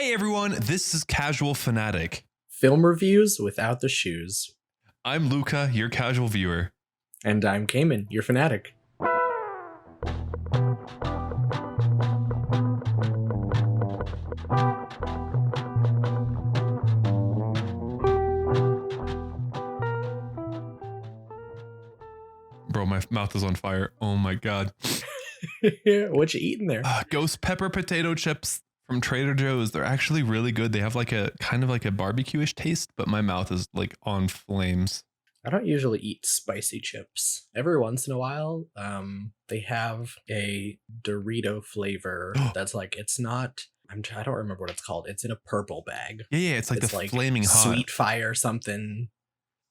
Hey everyone, this is Casual Fanatic. Film reviews without the shoes. I'm Luca, your casual viewer. And I'm Cayman, your fanatic. Bro, my mouth is on fire. Oh my god. What you eating there? Ghost pepper potato chips from Trader Joe's. They're actually really good. They have like a kind of like a barbecue-ish taste, but my mouth is like on flames. I don't usually eat spicy chips. Every once in a while, they have a Dorito flavor that's like, it's not, I don't remember what it's called. It's in a purple bag. Yeah, it's like the flaming hot. Sweet fire something.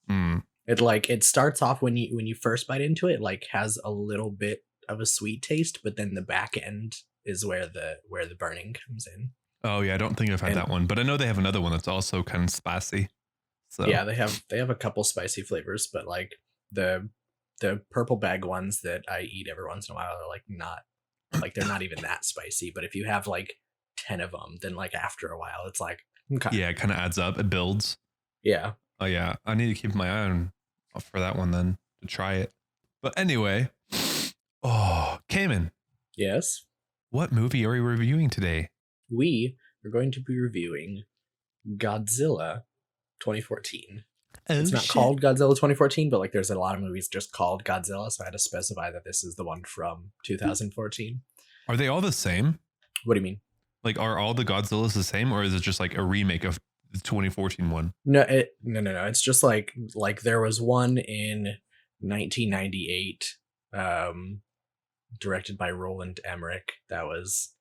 Mm. It starts off when you first bite into it, like has a little bit of a sweet taste, but then the back end is where the burning comes in. Oh yeah, I don't think I've had that one, but I know they have another one that's also kind of spicy. So yeah, they have a couple spicy flavors, but like the purple bag ones that I eat every once in a while are like not like they're not even that spicy. But if you have like 10 of them, then like after a while, it's like okay. Yeah, it kind of adds up. It builds. Yeah. Oh yeah, I need to keep my eye on for that one then to try it. But anyway, Cayman. Yes. What movie are we reviewing today? We are going to be reviewing Godzilla 2014. It's not called Godzilla 2014, but like there's a lot of movies just called Godzilla, so I had to specify that this is the one from 2014. Are they all the same? What do you mean? Like, are all the Godzillas the same, or is it just like a remake of the 2014 one? No. It's just like there was one in 1998, directed by Roland Emmerich, that was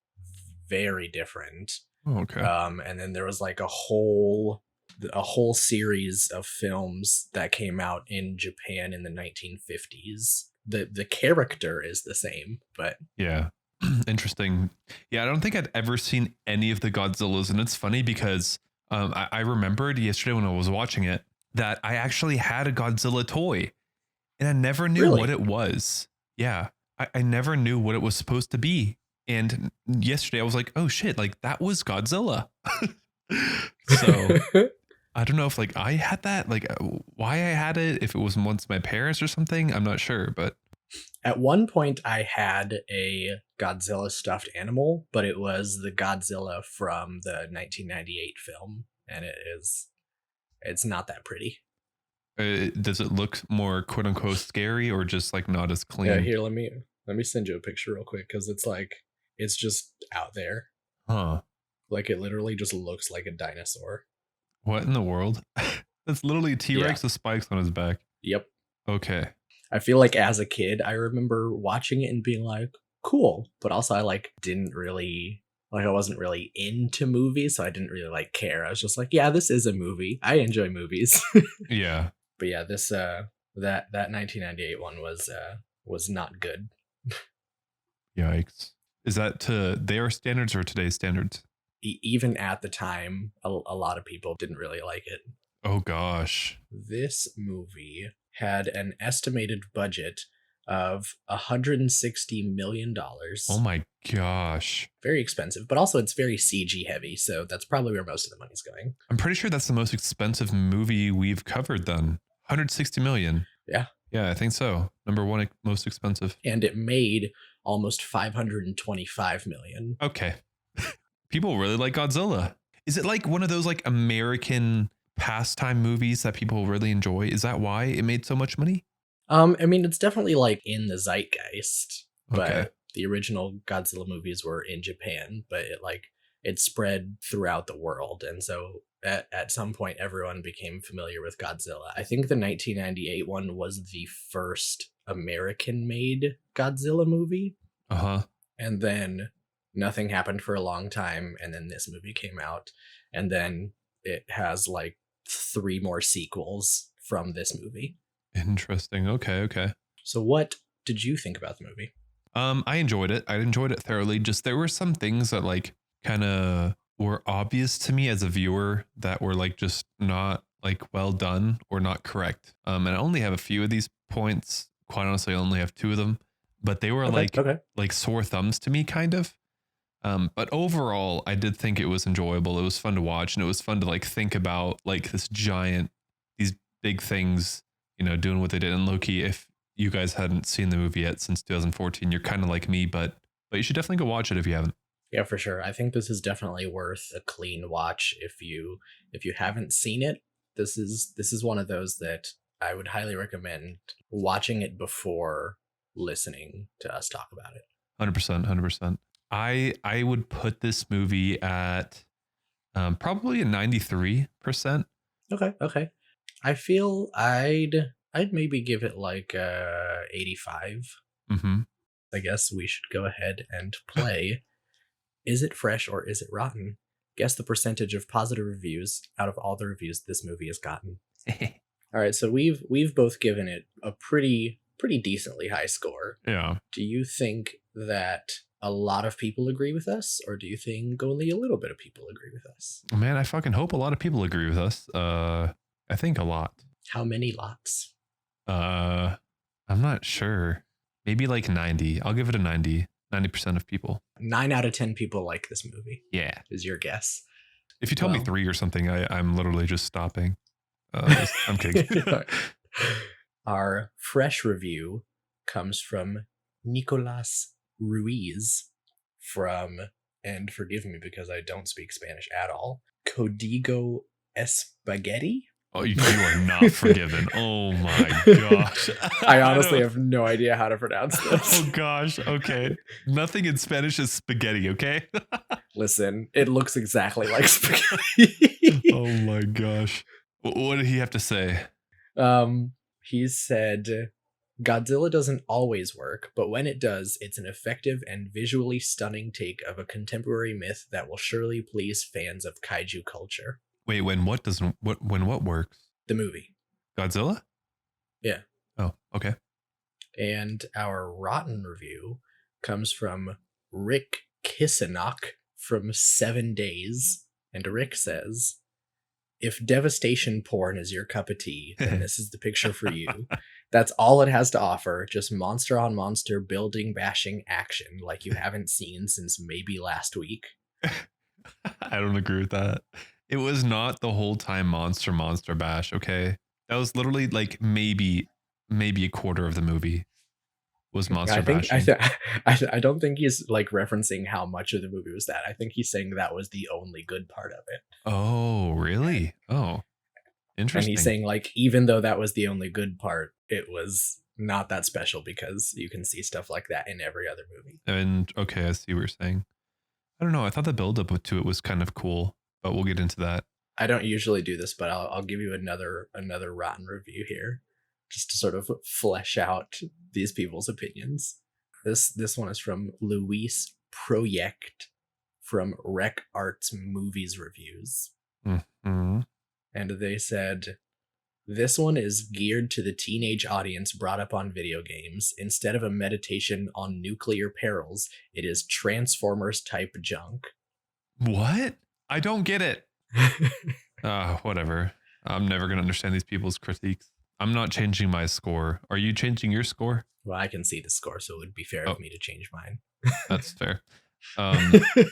very different. Oh, okay. And then there was like a whole series of films that came out in Japan in the 1950s. The character is the same, but yeah. Interesting. Yeah, I don't think I'd ever seen any of the Godzillas, and it's funny because I remembered yesterday when I was watching it that I actually had a Godzilla toy, and I never knew what it was. Yeah, I never knew what it was supposed to be, and yesterday I was like, oh shit, like that was Godzilla. So I don't know if like I had that, like why I had it, if it was once my parents or something, I'm not sure, but at one point I had a Godzilla stuffed animal, but it was the Godzilla from the 1998 film, and it's not that pretty. Does it look more quote unquote scary or just like not as clean? Yeah, here, let me send you a picture real quick, because it's just out there. Huh. Like it literally just looks like a dinosaur. What in the world? That's literally T-Rex with spikes on his back. Yep. Okay. I feel like as a kid, I remember watching it and being like, cool. But also I like didn't really, like I wasn't really into movies, so I didn't really like care. I was just like, yeah, this is a movie. I enjoy movies. Yeah. But yeah, this that 1998 one was not good. Yikes. Is that to their standards or today's standards? Even at the time, a lot of people didn't really like it. Oh gosh. This movie had an estimated budget of $160 million. Oh my gosh. Very expensive, but also it's very CG heavy, so that's probably where most of the money's going. I'm pretty sure that's the most expensive movie we've covered then. 160 million. Yeah. Yeah, I think so. Number one most expensive. And it made almost 525 million. Okay. People really like Godzilla. Is it like one of those like American pastime movies that people really enjoy? Is that why it made so much money? I mean, it's definitely like in the zeitgeist, but okay. The original Godzilla movies were in Japan, but it spread throughout the world. And so at some point, everyone became familiar with Godzilla. I think the 1998 one was the first American-made Godzilla movie. Uh-huh. And then nothing happened for a long time, and then this movie came out, and then it has like 3 more sequels from this movie. Interesting. Okay. So what did you think about the movie? I enjoyed it. I enjoyed it thoroughly. Just there were some things that like kind of were obvious to me as a viewer that were like just not like well done or not correct. And I only have a few of these points. Quite honestly, I only have 2 of them, but they were like sore thumbs to me kind of. But overall, I did think it was enjoyable. It was fun to watch, and it was fun to like think about like these big things, doing what they did. And Loki, if you guys hadn't seen the movie yet since 2014, you're kind of like me, but you should definitely go watch it if you haven't. Yeah, for sure. I think this is definitely worth a clean watch if you haven't seen it. This is one of those that I would highly recommend watching it before listening to us talk about it. 100%, 100%. I would put this movie at probably a 93%. Okay, okay. I feel I'd maybe give it like 85. Mm-hmm. I guess we should go ahead and play. Is it fresh or is it rotten? Guess the percentage of positive reviews out of all the reviews this movie has gotten. All right, so we've both given it a pretty decently high score. Yeah. Do you think that a lot of people agree with us, or do you think only a little bit of people agree with us? Man, I fucking hope a lot of people agree with us. I think a lot. How many lots? I'm not sure. Maybe like 90. I'll give it a 90. 90% of people. 9 out of 10 people like this movie. Yeah. Is your guess? If you tell me 3 or something, I'm literally just stopping. I'm kidding. Our fresh review comes from Nicolas Ruiz from, and forgive me because I don't speak Spanish at all, Código Espagueti? Oh, you are not forgiven. Oh my gosh. I honestly have no idea how to pronounce this. Oh gosh. Okay. Nothing in Spanish is spaghetti, okay? Listen, it looks exactly like spaghetti. Oh my gosh. What did he have to say? He said, Godzilla doesn't always work, but when it does, it's an effective and visually stunning take of a contemporary myth that will surely please fans of kaiju culture. Wait, when what works? The movie. Godzilla? Yeah. Oh, okay. And our rotten review comes from Rick Kissenach from 7 Days. And Rick says, if devastation porn is your cup of tea, then this is the picture for you. That's all it has to offer. Just monster on monster building bashing action like you haven't seen since maybe last week. I don't agree with that. It was not the whole time monster bash, okay? That was literally like maybe a quarter of the movie was monster bashing. I don't think he's like referencing how much of the movie was that. I think he's saying that was the only good part of it. Oh, really? Oh, interesting. And he's saying like, even though that was the only good part, it was not that special because you can see stuff like that in every other movie. And okay, I see what you're saying. I don't know. I thought the build up to it was kind of cool, but we'll get into that. I don't usually do this, but I'll give you another rotten review here, just to sort of flesh out these people's opinions. This one is from Luis Project from Rec Arts Movies Reviews. Mm-hmm. And they said, this one is geared to the teenage audience brought up on video games. Instead of a meditation on nuclear perils, it is Transformers type junk. What? I don't get it. Whatever. I'm never going to understand these people's critiques. I'm not changing my score. Are you changing your score? Well, I can see the score, so it would be fair of me to change mine. That's fair.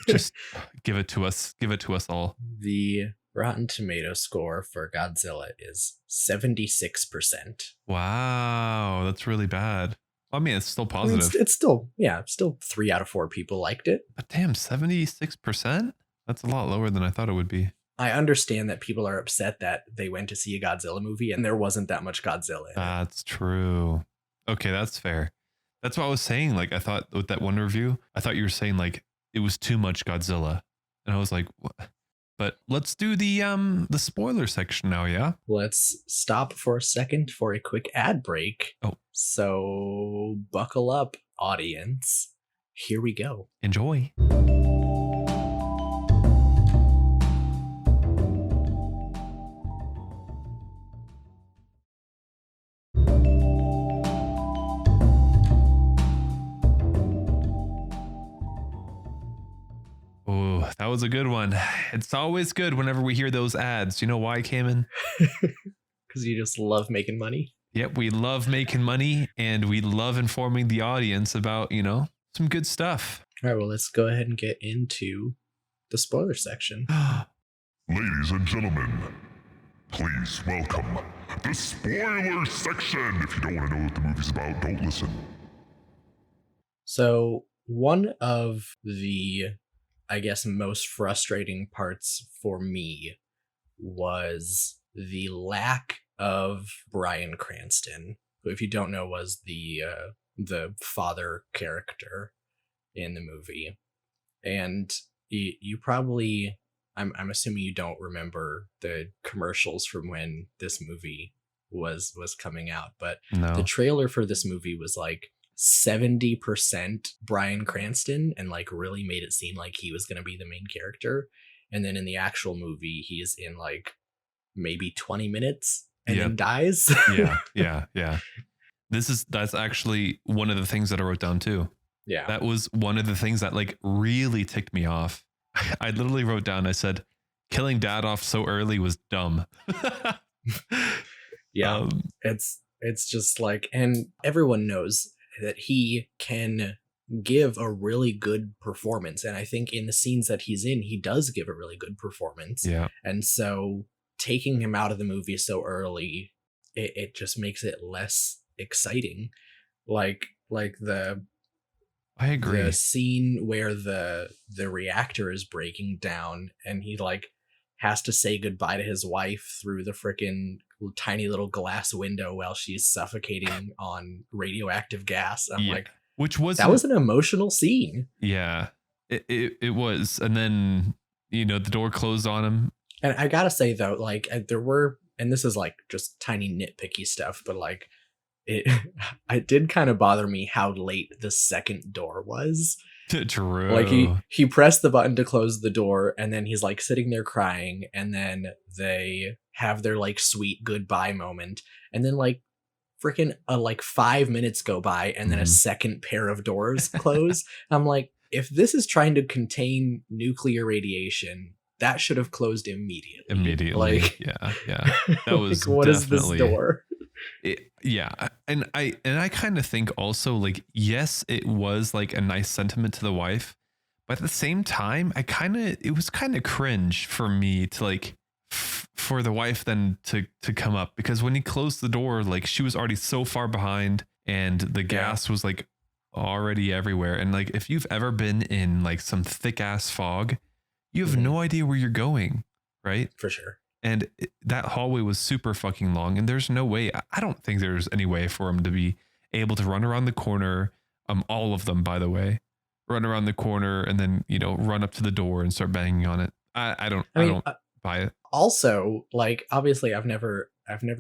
Just give it to us. Give it to us all. The Rotten Tomato score for Godzilla is 76%. Wow, that's really bad. I mean, it's still positive. I mean, it's still 3 out of 4 people liked it. But damn, 76%? That's a lot lower than I thought it would be. I understand that people are upset that they went to see a Godzilla movie and there wasn't that much Godzilla in it. That's true. Okay, that's fair. That's what I was saying. Like, I thought with that one review, I thought you were saying like it was too much Godzilla. And I was like, what? But let's do the spoiler section now, yeah? Let's stop for a second for a quick ad break. Oh. So buckle up, audience. Here we go. Enjoy. Oh, that was a good one. It's always good whenever we hear those ads. You know why, Cayman? Because you just love making money. Yep, we love making money and we love informing the audience about, some good stuff. All right, well, let's go ahead and get into the spoiler section. Ladies and gentlemen, please welcome the spoiler section. If you don't want to know what the movie's about, don't listen. So, one of the, I guess, most frustrating parts for me was the lack of Bryan Cranston, who, if you don't know, was the father character in the movie. And you probably, I'm assuming you don't remember the commercials from when this movie was coming out, but the No. trailer for this movie was like 70% Bryan Cranston and like really made it seem like he was going to be the main character. And then in the actual movie, he's in like maybe 20 minutes and Yep. then dies. Yeah. That's actually one of the things that I wrote down too. Yeah. That was one of the things that like really ticked me off. I literally wrote down, I said, killing dad off so early was dumb. Yeah. It's just like, and everyone knows that he can give a really good performance. And I think in the scenes that he's in, he does give a really good performance. Yeah. And so taking him out of the movie so early, it just makes it less exciting. Like the I agree. the scene where the reactor is breaking down and he like has to say goodbye to his wife through the freaking tiny little glass window while she's suffocating on radioactive gas. I'm like, which was that was an emotional scene. Yeah, it was. And then, the door closed on him. And I gotta say though, like there were, and this is like just tiny nitpicky stuff, but like it did kind of bother me how late the second door was. True. Like he pressed the button to close the door and then he's like sitting there crying and then they have their like sweet goodbye moment and then like freaking like 5 minutes go by and then a second pair of doors close. I'm like, if this is trying to contain nuclear radiation, that should have closed immediately. Like, yeah. That was like, what definitely, is this door? And I kind of think also like, yes, it was like a nice sentiment to the wife, but at the same time, it was kind of cringe for me to like for the wife then to come up, because when he closed the door, like she was already so far behind and the gas was like already everywhere. And like, if you've ever been in like some thick ass fog, you have no idea where you're going. Right. For sure. And that hallway was super fucking long. And there's no way, I don't think there's any way for him to be able to run around the corner. All of them, by the way, run around the corner and then, run up to the door and start banging on it. I don't buy it. Also, like, obviously I've never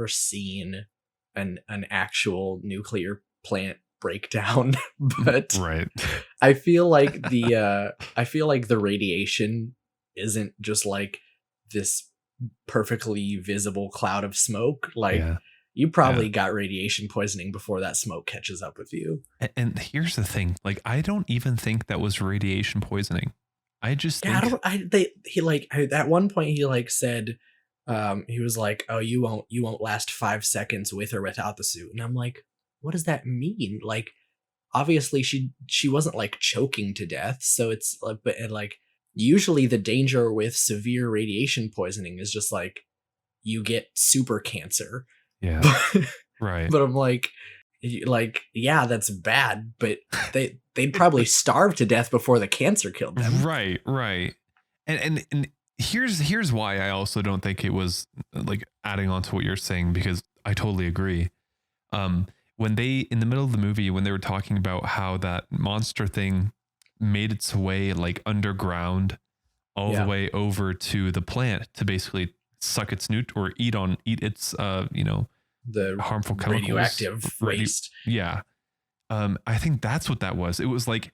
seen an actual nuclear plant breakdown, but right. I feel like the radiation isn't just like this perfectly visible cloud of smoke. Like you probably got radiation poisoning before that smoke catches up with you. And here's the thing, like, I don't even think that was radiation poisoning. I just think at one point he like said he was like, oh, you won't last 5 seconds with or without the suit. And I'm like, what does that mean? Like, obviously she wasn't like choking to death, so it's like, but like usually the danger with severe radiation poisoning is just like you get super cancer. Yeah. Right. But I'm like, yeah, that's bad, but they'd probably starve to death before the cancer killed them. Right. And here's why I also don't think it was like adding on to what you're saying, because I totally agree. When they, in the middle of the movie, when they were talking about how that monster thing made its way like underground all the way over to the plant to basically suck its or eat its the harmful chemicals, radioactive waste. I think that's what that was. It was like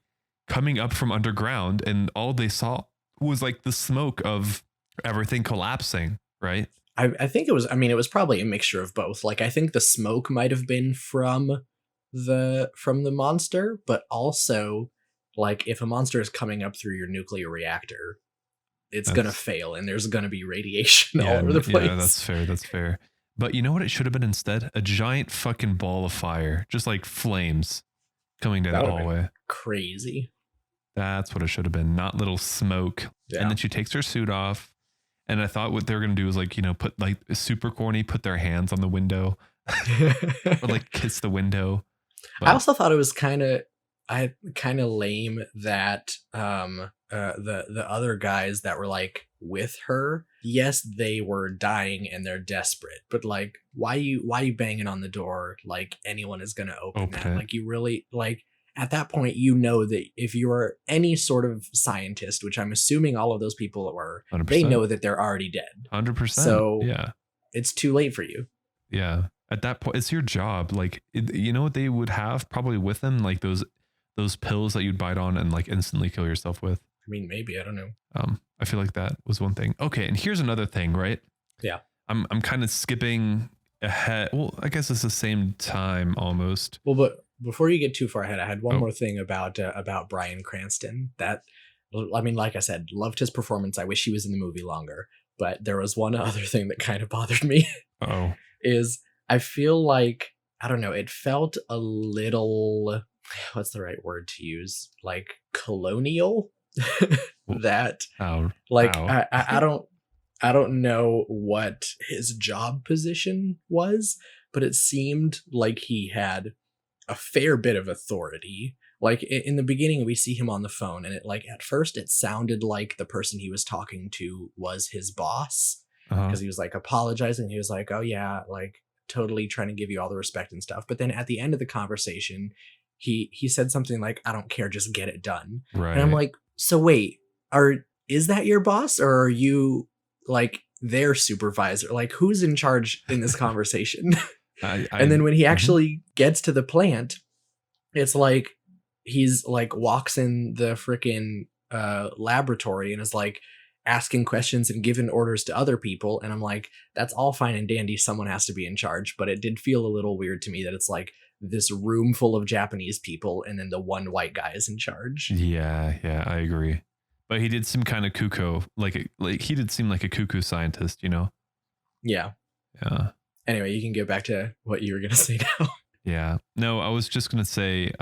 coming up from underground and all they saw was like the smoke of everything collapsing, right? I think it was probably a mixture of both. Like, I think the smoke might have been from the monster, but also like if a monster is coming up through your nuclear reactor, it's going to fail and there's going to be radiation all over the place. Yeah, that's fair. But you know what it should have been instead? A giant fucking ball of fire, just like flames coming down the hallway. Crazy. That's what it should have been, not little smoke. Yeah. And then she takes her suit off. And I thought what they were going to do was like, put like super corny, put their hands on the window or like kiss the window. But I also thought it was kind of lame that the other guys that were like with her, yes, they were dying and they're desperate, but like why you banging on the door like anyone is gonna open that? it. Like you really like at that point you know that if you are any sort of scientist, which I'm assuming all of those people were, 100%. they know that they're already dead. 100%. So yeah. It's too late for you. Yeah. At that point, it's your job. Like, you know what they would have probably with them? Like those pills that you'd bite on and like instantly kill yourself with. I mean, maybe, I don't know. I feel like that was one thing. Okay. And here's another thing, right? Yeah. I'm kind of skipping ahead. Well, I guess it's the same time almost. Well, but before you get too far ahead, I had one Oh. more thing about Bryan Cranston. That, I mean, like I said, loved his performance. I wish he was in the movie longer. But there was one other thing that kind of bothered me. Oh. Is I feel like, I don't know, it felt a little, what's the right word to use? Like colonial. That Ow. like Ow. I don't know what his job position was, but it seemed like he had a fair bit of authority. Like in the beginning, we see him on the phone, and it like at first it sounded like the person he was talking to was his boss, because he was like apologizing. He was like, "Oh yeah, like totally trying to give you all the respect and stuff." But then at the end of the conversation, he said something like, "I don't care, just get it done." Right. And I'm like, so wait, is that your boss, or are you like their supervisor? Like who's in charge in this conversation? And then when he actually gets to the plant, it's like he's like walks in the freaking laboratory and is like asking questions and giving orders to other people. And I'm like, that's all fine and dandy. Someone has to be in charge. But it did feel a little weird to me that it's like this room full of Japanese people and then the one white guy is in charge. Yeah, I agree. But he did seem kind of cuckoo. Like he did seem like a cuckoo scientist, you know? Yeah. Yeah. Anyway, you can get back to what you were going to say now. Yeah. No, I was just going to say,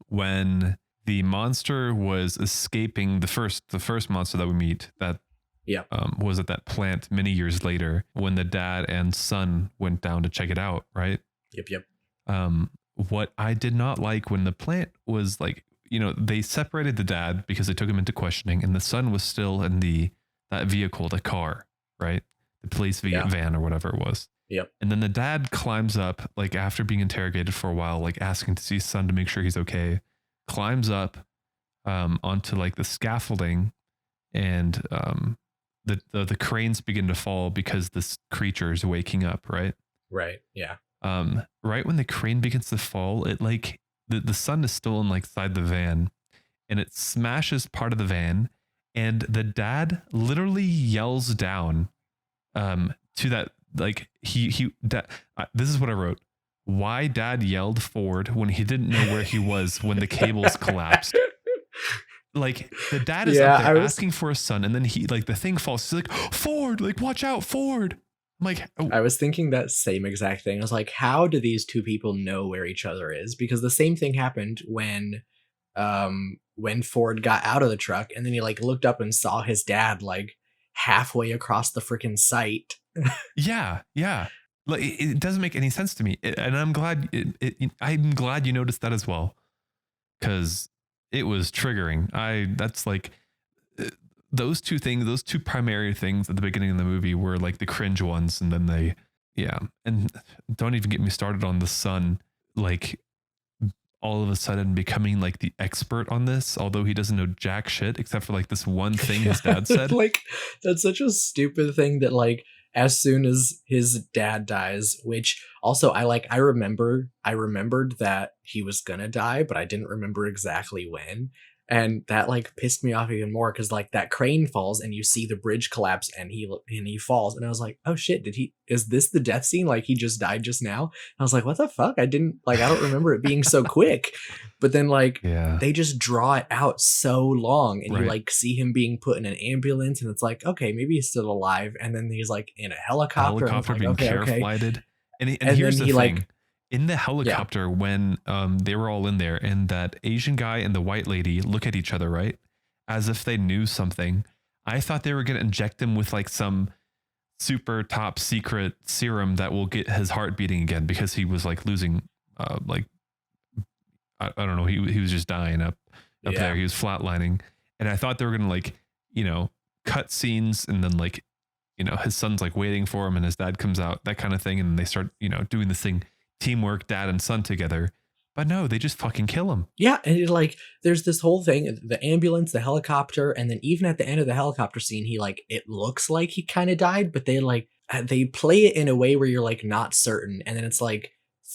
when the monster was escaping, the first monster that we meet that was at that plant many years later, when the dad and son went down to check it out, right? Yep. What I did not like when the plant was like, they separated the dad because they took him into questioning, and the son was still in that vehicle, the car, right? The police van or whatever it was. Yep. And then the dad climbs up, like after being interrogated for a while, like asking to see his son to make sure he's okay, climbs up onto like the scaffolding, and the cranes begin to fall because this creature is waking up, right? Right. Yeah. Right when the crane begins to fall, it like the son is still inside the van, and it smashes part of the van, and the dad literally yells down to that, like this is what I wrote: why dad yelled forward when he didn't know where he was when the cables collapsed. Like the dad is up there asking for his son, and then he like the thing falls. He's like, Ford, like watch out, Ford. I'm like, oh. I was thinking that same exact thing. I was like, how do these two people know where each other is? Because the same thing happened when Ford got out of the truck, and then he like looked up and saw his dad like halfway across the freaking site. Yeah. Like it doesn't make any sense to me, and I'm glad. I'm glad you noticed that as well, because it was triggering. That's like those two things, those two primary things at the beginning of the movie were like the cringe ones, and then and don't even get me started on the son, like all of a sudden becoming like the expert on this, although he doesn't know jack shit except for like this one thing his dad said. Like that's such a stupid thing that like as soon as his dad dies, which also I remembered that he was gonna die, but I didn't remember exactly when. And that like pissed me off even more, because like that crane falls and you see the bridge collapse and he falls, and I was like, oh shit, is this the death scene? Like he just died just now? And I was like, what the fuck? I don't remember it being so quick. But then like they just draw it out so long, and you like see him being put in an ambulance, and it's like, okay, maybe he's still alive, and then he's like in a helicopter Being like, flighted. And then here's the thing. like in the helicopter when they were all in there, and that Asian guy and the white lady look at each other, right? As if they knew something. I thought they were going to inject him with like some super top secret serum that will get his heart beating again, because he was like losing, like, I don't know. He was just dying up there. He was flatlining. And I thought they were going to like, you know, cut scenes and then like, you know, his son's like waiting for him and his dad comes out, that kind of thing. And they start, you know, doing this thing, teamwork, dad and son together. But no, they just fucking kill him. Yeah, and it, like, there's this whole thing, the ambulance, the helicopter, and then even at the end of the helicopter scene, he like, it looks like he kind of died, but they play it in a way where you're like not certain, and then it's like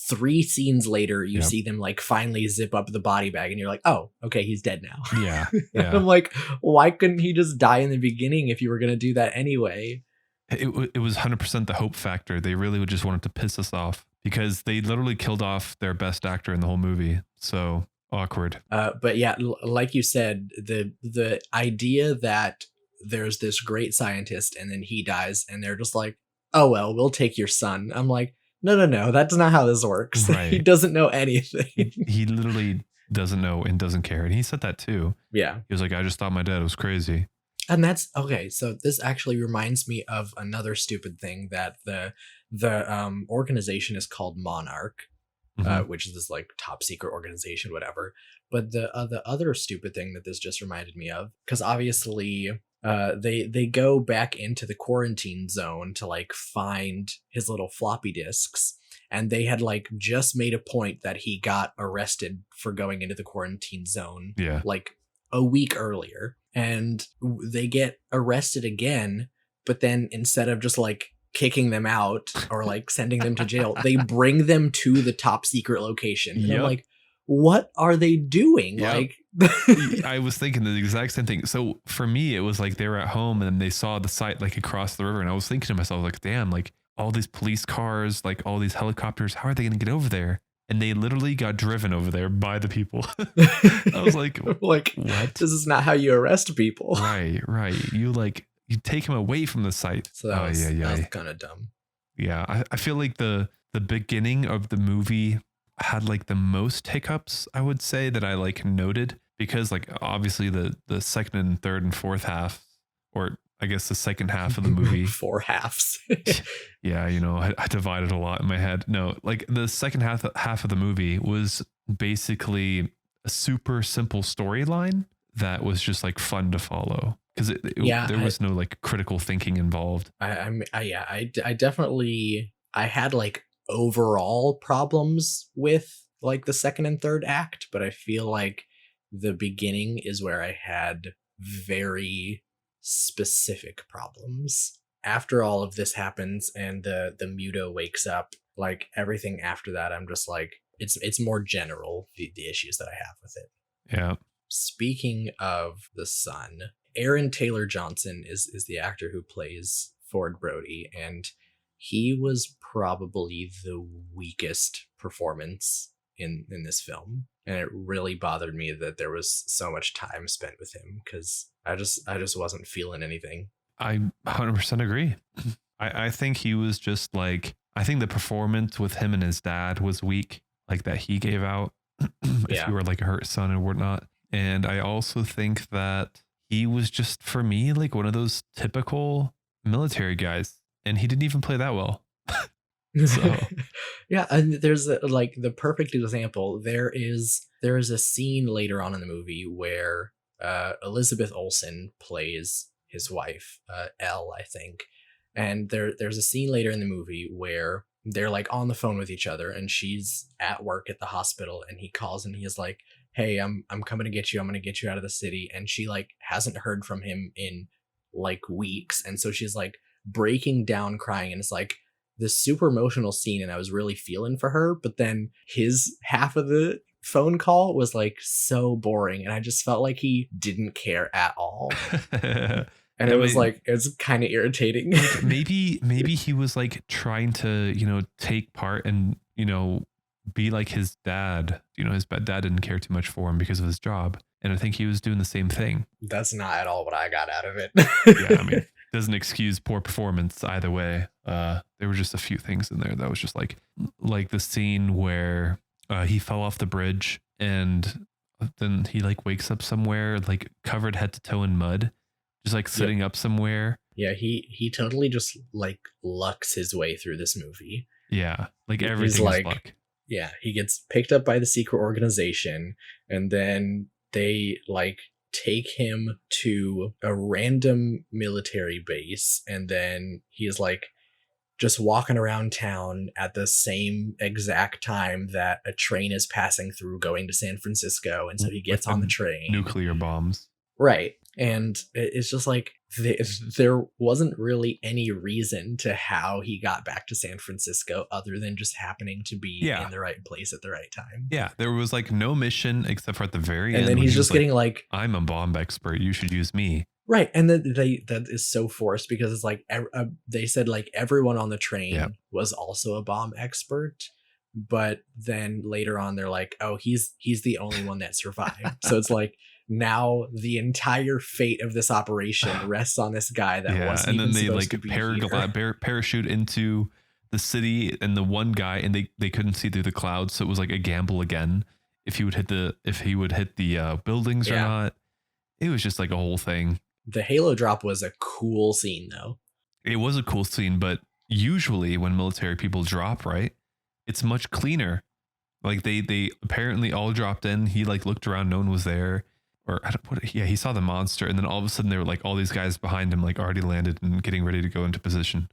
3 scenes later, you see them like finally zip up the body bag, and you're like, oh, okay, he's dead now. Yeah. I'm like, why couldn't he just die in the beginning if you were gonna do that anyway? It was 100% the hope factor. They really would just wanted to piss us off, because they literally killed off their best actor in the whole movie. So awkward. But yeah, like you said, the idea that there's this great scientist and then he dies and they're just like, oh, well, we'll take your son. I'm like, no, that's not how this works. Right. He doesn't know anything. He literally doesn't know and doesn't care. And he said that too. Yeah. He was like, I just thought my dad was crazy. And that's okay. So this actually reminds me of another stupid thing that the organization is called Monarch, which is this like top secret organization, whatever. But the other stupid thing that this just reminded me of, because obviously they go back into the quarantine zone to like find his little floppy disks, and they had like just made a point that he got arrested for going into the quarantine zone like a week earlier, and they get arrested again, but then instead of just like kicking them out or like sending them to jail, they bring them to the top secret location. And I'm like, what are they doing? Like, I was thinking the exact same thing. So for me, it was like they were at home and they saw the site like across the river, and I was thinking to myself, like, damn, like all these police cars, like all these helicopters, how are they going to get over there? And they literally got driven over there by the people. I was like, what? This is not how you arrest people. Right. You take him away from the site. So that was kind of dumb. Yeah, I feel like the beginning of the movie had like the most hiccups, I would say, that I like noted, because like obviously the second and third and fourth half, or I guess the second half of the movie. 4 halves. Yeah, you know, I divided a lot in my head. No, like the second half of the movie was basically a super simple storyline that was just like fun to follow, because there was no like critical thinking involved. I definitely, I had like overall problems with like the second and third act, but I feel like the beginning is where I had very specific problems. After all of this happens and the Muto wakes up, like everything after that, I'm just like, it's more general, the issues that I have with it. Yeah. Speaking of the son, Aaron Taylor Johnson is the actor who plays Ford Brody, and he was probably the weakest performance in this film. And it really bothered me that there was so much time spent with him, because I just wasn't feeling anything. I 100% agree. I think he was just like, I think the performance with him and his dad was weak, like that he gave out if you were like a hurt son and whatnot. And I also think that he was just, for me, like one of those typical military guys, and he didn't even play that well. So yeah, and there's like the perfect example. There is a scene later on in the movie where Elizabeth Olsen plays his wife, Elle, I think. And there's a scene later in the movie where they're like on the phone with each other, and she's at work at the hospital, and he calls and he's like, hey, I'm coming to get you. I'm going to get you out of the city. And she like hasn't heard from him in like weeks. And so she's like breaking down crying, and it's like this super emotional scene, and I was really feeling for her. But then his half of the phone call was like so boring, and I just felt like he didn't care at all. And it was like, it's kind of irritating. Like maybe he was like trying to, you know, take part and, you know, be like his dad. You know, his dad didn't care too much for him because of his job. And I think he was doing the same thing. That's not at all what I got out of it. Yeah, I mean, doesn't excuse poor performance either way. There were just a few things in there that was just like the scene where he fell off the bridge and then he like wakes up somewhere like covered head to toe in mud, just like sitting up somewhere. Yeah, he totally just like lucks his way through this movie. Yeah, like He's everything like, is luck. yeah, he gets picked up by the secret organization, and then they like take him to a random military base, and then he's like just walking around town at the same exact time that a train is passing through going to San Francisco, and so he gets With on the train. Nuclear bombs. Right. And it's just like there wasn't really any reason to how he got back to San Francisco other than just happening to be in the right place at the right time. Yeah, there was like no mission except for at the very end. And then he's just getting like, I'm a bomb expert. You should use me. Right. And then that is so forced because it's like they said like everyone on the train was also a bomb expert. But then later on, they're like, oh, he's the only one that survived. So it's like, now the entire fate of this operation rests on this guy that wasn't even supposed to be here. Parachute into the city, and the one guy, and they couldn't see through the clouds, so it was like a gamble again if he would hit the buildings or not. It was just like a whole thing. The Halo drop was a cool scene, though. It was a cool scene, but usually when military people drop, right, it's much cleaner. Like they apparently all dropped in. He like looked around, no one was there. Or he saw the monster, and then all of a sudden there were like all these guys behind him like already landed and getting ready to go into position.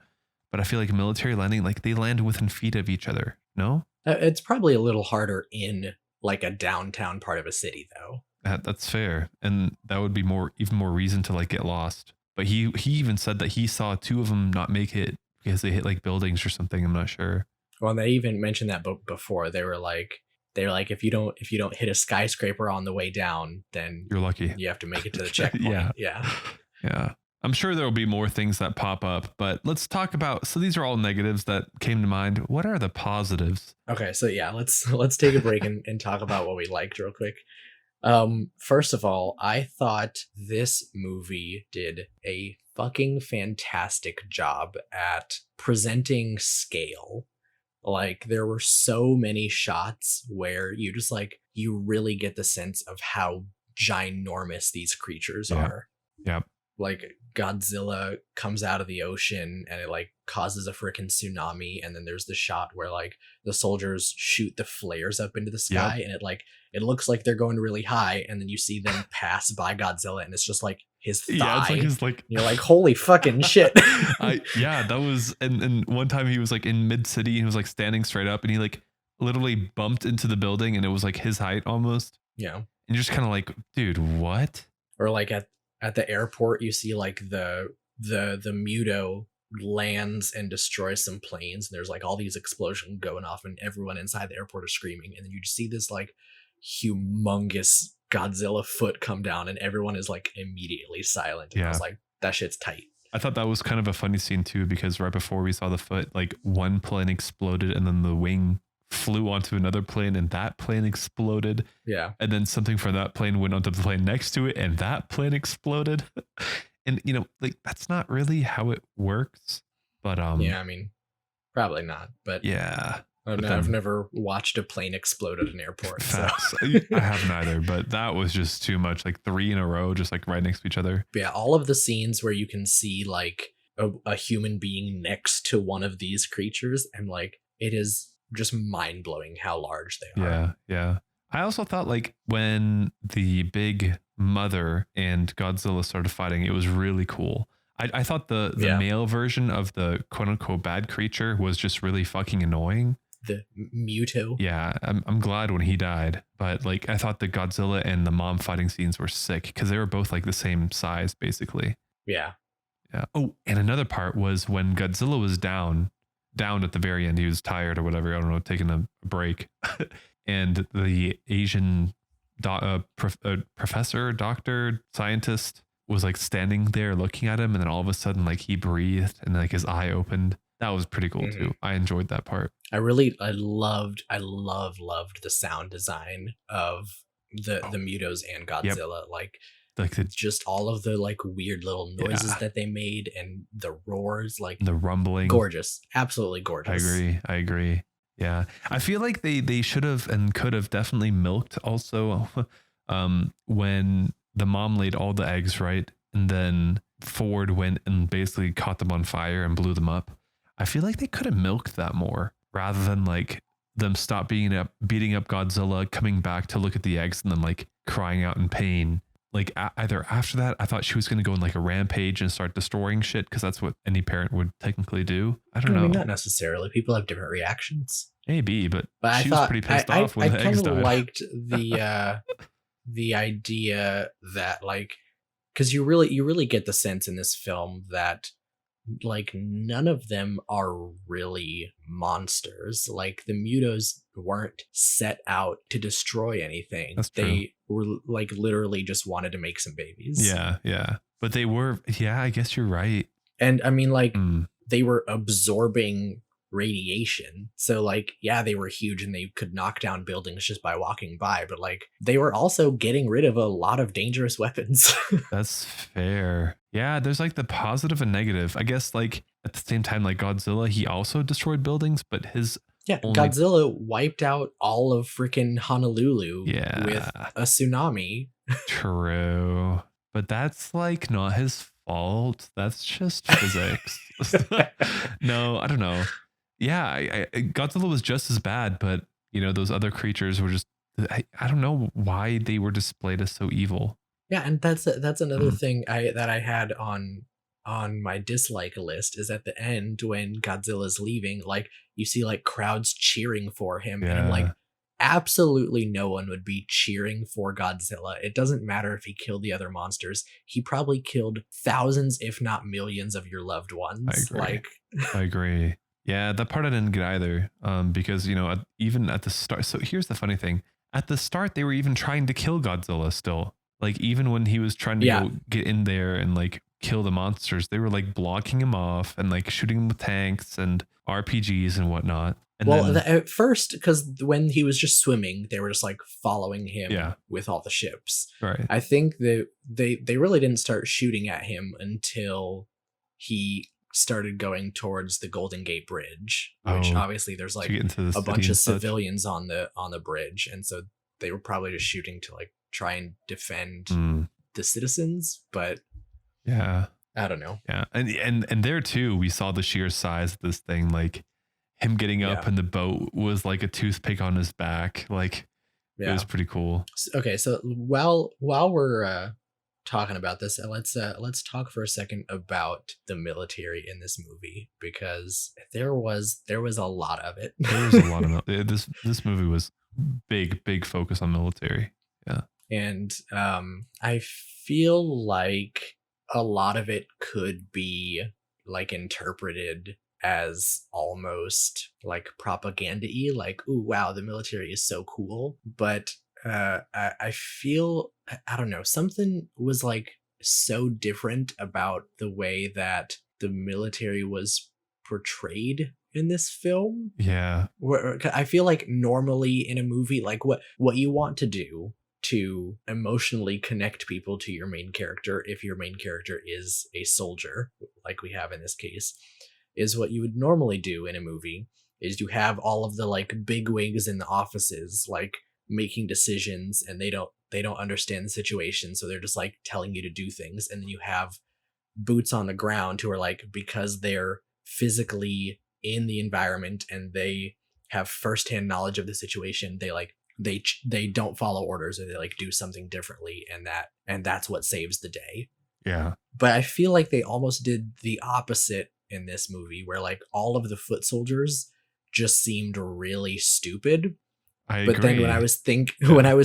But I feel like military landing, like they land within feet of each other. No, it's probably a little harder in like a downtown part of a city, though. That's fair, and that would be even more reason to like get lost. But he even said that he saw two of them not make it because they hit like buildings or something. I'm not sure. Well, they even mentioned that before. They were like, if you don't hit a skyscraper on the way down, then you're lucky. You have to make it to the checkpoint. Yeah. I'm sure there will be more things that pop up, but let's talk about. So these are all negatives that came to mind. What are the positives? Okay, so yeah, let's take a break and talk about what we liked real quick. First of all, I thought this movie did a fucking fantastic job at presenting scale. Like, there were so many shots where you just like, you really get the sense of how ginormous these creatures are. Yep. Like, Godzilla comes out of the ocean and it like causes a freaking tsunami, and then there's the shot where like the soldiers shoot the flares up into the sky, and it looks like they're going really high, and then you see them pass by Godzilla, and it's just like his thigh. Yeah, it's like his like. You're like, holy fucking shit. That was, and one time he was like in mid city and he was like standing straight up, and he like literally bumped into the building, and it was like his height almost. Yeah, and you're just kind of like, dude, what? Or like at the airport, you see like the Muto lands and destroys some planes, and there's like all these explosions going off, and everyone inside the airport is screaming, and then you just see this like humongous Godzilla foot come down, and everyone is like immediately silent. And I was like, that shit's tight. I thought that was kind of a funny scene too, because right before we saw the foot, like one plane exploded, and then the wing flew onto another plane, and that plane exploded. Yeah. And then something from that plane went onto the plane next to it, and that plane exploded. And you know, like that's not really how it works. But yeah, I mean, probably not. But yeah, I've never watched a plane explode at an airport. So. I have neither, but that was just too much. Like 3 in a row, just like right next to each other. But yeah, all of the scenes where you can see like a human being next to one of these creatures, and like it is just mind-blowing how large they are. Yeah. I also thought like when the big mother and Godzilla started fighting, it was really cool. I thought the male version of the quote-unquote bad creature was just really fucking annoying. The Muto. Yeah, I'm glad when he died, but like I thought the Godzilla and the mom fighting scenes were sick because they were both like the same size basically. Yeah. Oh, and another part was when Godzilla was down at the very end. He was tired or whatever, I don't know, taking a break. And the Asian professor, doctor, scientist was like standing there looking at him, and then all of a sudden like he breathed and like his eye opened. That was pretty cool too. I enjoyed that part. I loved the sound design of the Mutos and Godzilla. Like Like just all of the like weird little noises that they made and the roars, like the rumbling. Gorgeous. Absolutely gorgeous. I agree. Yeah. I feel like they should have and could have definitely milked also when the mom laid all the eggs, right? And then Ford went and basically caught them on fire and blew them up. I feel like they could have milked that more rather than like them stop beating up Godzilla, coming back to look at the eggs and then like crying out in pain. Like either after that, I thought she was going to go on like a rampage and start destroying shit because that's what any parent would technically do. I don't know. Not necessarily. People have different reactions. Maybe, but she was pretty pissed off when the eggs died. I liked the idea that like, because you really get the sense in this film that like none of them are really monsters. Like the Mutos weren't set out to destroy anything. That's true. They were like literally just wanted to make some babies. Yeah. But they were, I guess you're right. And I mean, like they were absorbing radiation. So like, yeah, they were huge and they could knock down buildings just by walking by, but like they were also getting rid of a lot of dangerous weapons. That's fair. Yeah, there's like the positive and negative. I guess like at the same time, like Godzilla, he also destroyed buildings, but his Godzilla wiped out all of freaking Honolulu with a tsunami. True. But that's like not his fault. That's just physics. No, I don't know. Yeah, Godzilla was just as bad, but you know, those other creatures were just, I don't know why they were displayed as so evil. Yeah, and that's another thing that I had on my dislike list is at the end when Godzilla's leaving, like you see like crowds cheering for him, and I'm like, absolutely no one would be cheering for Godzilla. It doesn't matter if he killed the other monsters. He probably killed thousands, if not millions, of your loved ones. I agree. Yeah, that part I didn't get either. Because, you know, even at the start. So here's the funny thing. At the start, they were even trying to kill Godzilla still. Like, even when he was trying to go get in there and like kill the monsters, they were like blocking him off and like shooting him with tanks and RPGs and whatnot. And at first, because when he was just swimming, they were just like following him with all the ships. Right. I think that they really didn't start shooting at him until he started going towards the Golden Gate Bridge, which obviously there's like a bunch of civilians on the bridge, and so they were probably just shooting to like try and defend the citizens. But I don't know. And there too, we saw the sheer size of this thing. Like him getting up in the boat was like a toothpick on his back. Like it was pretty cool. Okay, so while we're talking about this, let's talk for a second about the military in this movie, because there was a lot of it. There was a lot of this movie was big focus on military. Yeah. And I feel like a lot of it could be like interpreted as almost like propaganda-y, like, ooh, wow, the military is so cool. But I feel, I don't know, something was like so different about the way that the military was portrayed in this film. Yeah. Where I feel like normally in a movie, like what you want to do to emotionally connect people to your main character, if your main character is a soldier, like we have in this case, is what you would normally do in a movie is you have all of the like big wigs in the offices, like making decisions, and they don't understand the situation, so they're just like telling you to do things. And then you have boots on the ground who are like, because they're physically in the environment and they have firsthand knowledge of the situation, they don't follow orders, or they like do something differently, and that's what saves the day. Yeah. But I feel like they almost did the opposite in this movie, where like all of the foot soldiers just seemed really stupid. But then when I was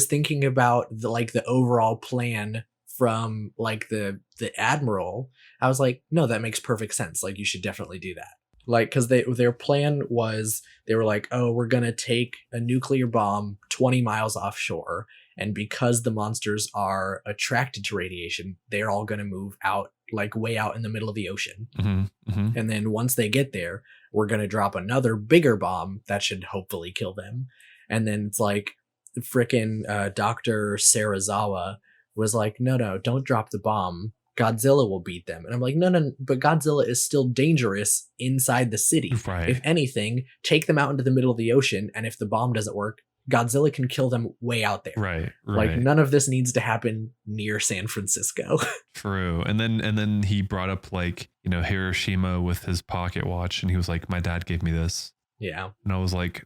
thinking about the overall plan from like the admiral, I was like, no, that makes perfect sense. Like you should definitely do that. Like, because their plan was, they were like, oh, we're gonna take a nuclear bomb 20 miles offshore, and because the monsters are attracted to radiation, they're all gonna move out, like way out in the middle of the ocean. And then once they get there, we're gonna drop another bigger bomb that should hopefully kill them. And then it's like frickin' Dr. Sarazawa was like, no, don't drop the bomb. Godzilla will beat them. And I'm like, no, but Godzilla is still dangerous inside the city. Right. If anything, take them out into the middle of the ocean, and if the bomb doesn't work, Godzilla can kill them way out there. Right. Like, none of this needs to happen near San Francisco. True. And then he brought up, like, you know, Hiroshima with his pocket watch, and he was like, my dad gave me this. Yeah. And I was like,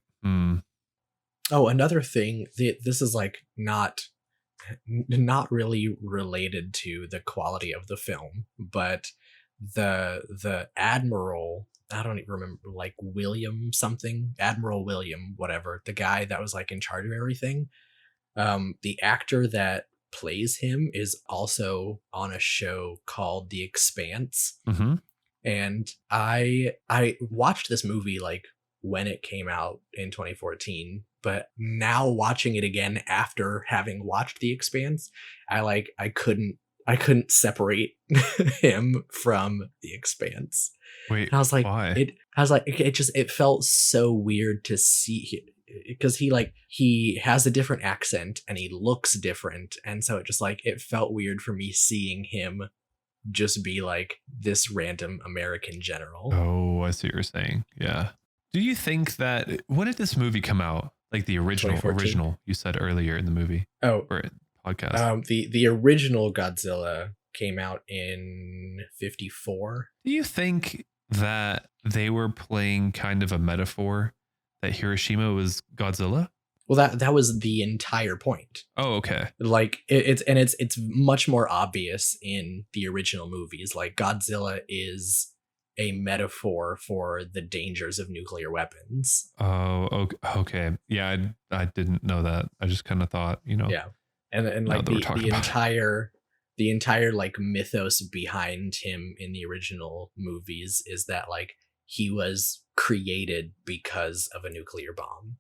Oh, another thing, this is like not really related to the quality of the film, but the admiral, I don't even remember, like William something, Admiral William, whatever, the guy that was like in charge of everything. The actor that plays him is also on a show called The Expanse. Mm-hmm. And I watched this movie like when it came out in 2014, but now watching it again after having watched The Expanse, I couldn't separate him from The Expanse. Wait, and I was like, why? it felt so weird to see, because he has a different accent and he looks different, and so it felt weird for me seeing him just be like this random American general. Oh, I see what you're saying. Yeah. Do you think that, when did this movie come out? Like the original you said earlier in the movie. Oh, or podcast. The original Godzilla came out in 1954. Do you think that they were playing kind of a metaphor that Hiroshima was Godzilla? Well, that was the entire point. Oh, okay. Like it's much more obvious in the original movies. Like, Godzilla is a metaphor for the dangers of nuclear weapons. Oh, okay. Yeah, I didn't know that. I just kind of thought, you know. Yeah, and like the entire like mythos behind him in the original movies is that like he was created because of a nuclear bomb.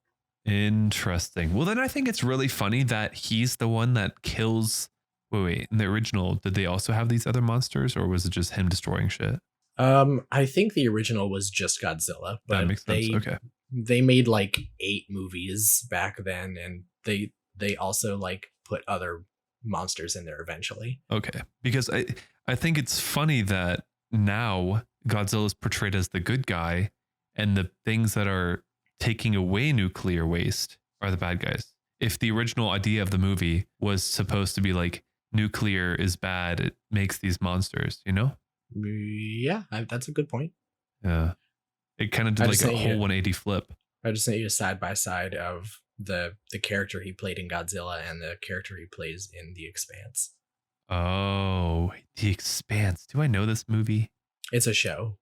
Interesting. Well, then I think it's really funny that he's the one that kills. Wait. In the original, did they also have these other monsters, or was it just him destroying shit? I think the original was just Godzilla, but that makes sense. Okay. They made like 8 movies back then, and they also like put other monsters in there eventually. Okay. Because I think it's funny that now Godzilla is portrayed as the good guy, and the things that are taking away nuclear waste are the bad guys. If the original idea of the movie was supposed to be like nuclear is bad, it makes these monsters, you know? Yeah, that's a good point. Yeah. It kind of did like a whole 180 flip. I just sent you a side by side of the character he played in Godzilla and the character he plays in The Expanse. Oh, The Expanse. Do I know this movie? It's a show.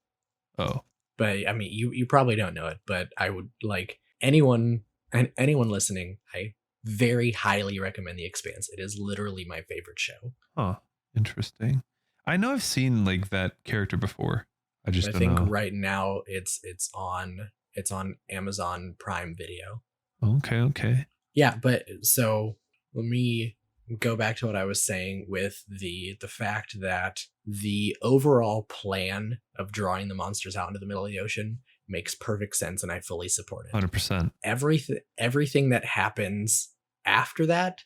Oh. But I mean, you probably don't know it, but I would like anyone listening, I very highly recommend The Expanse. It is literally my favorite show. Huh. Interesting. I know I've seen like that character before. I think right now it's on Amazon Prime Video. Okay. Yeah, but so let me go back to what I was saying with the fact that the overall plan of drawing the monsters out into the middle of the ocean makes perfect sense, and I fully support it. 100%. Everything that happens after that,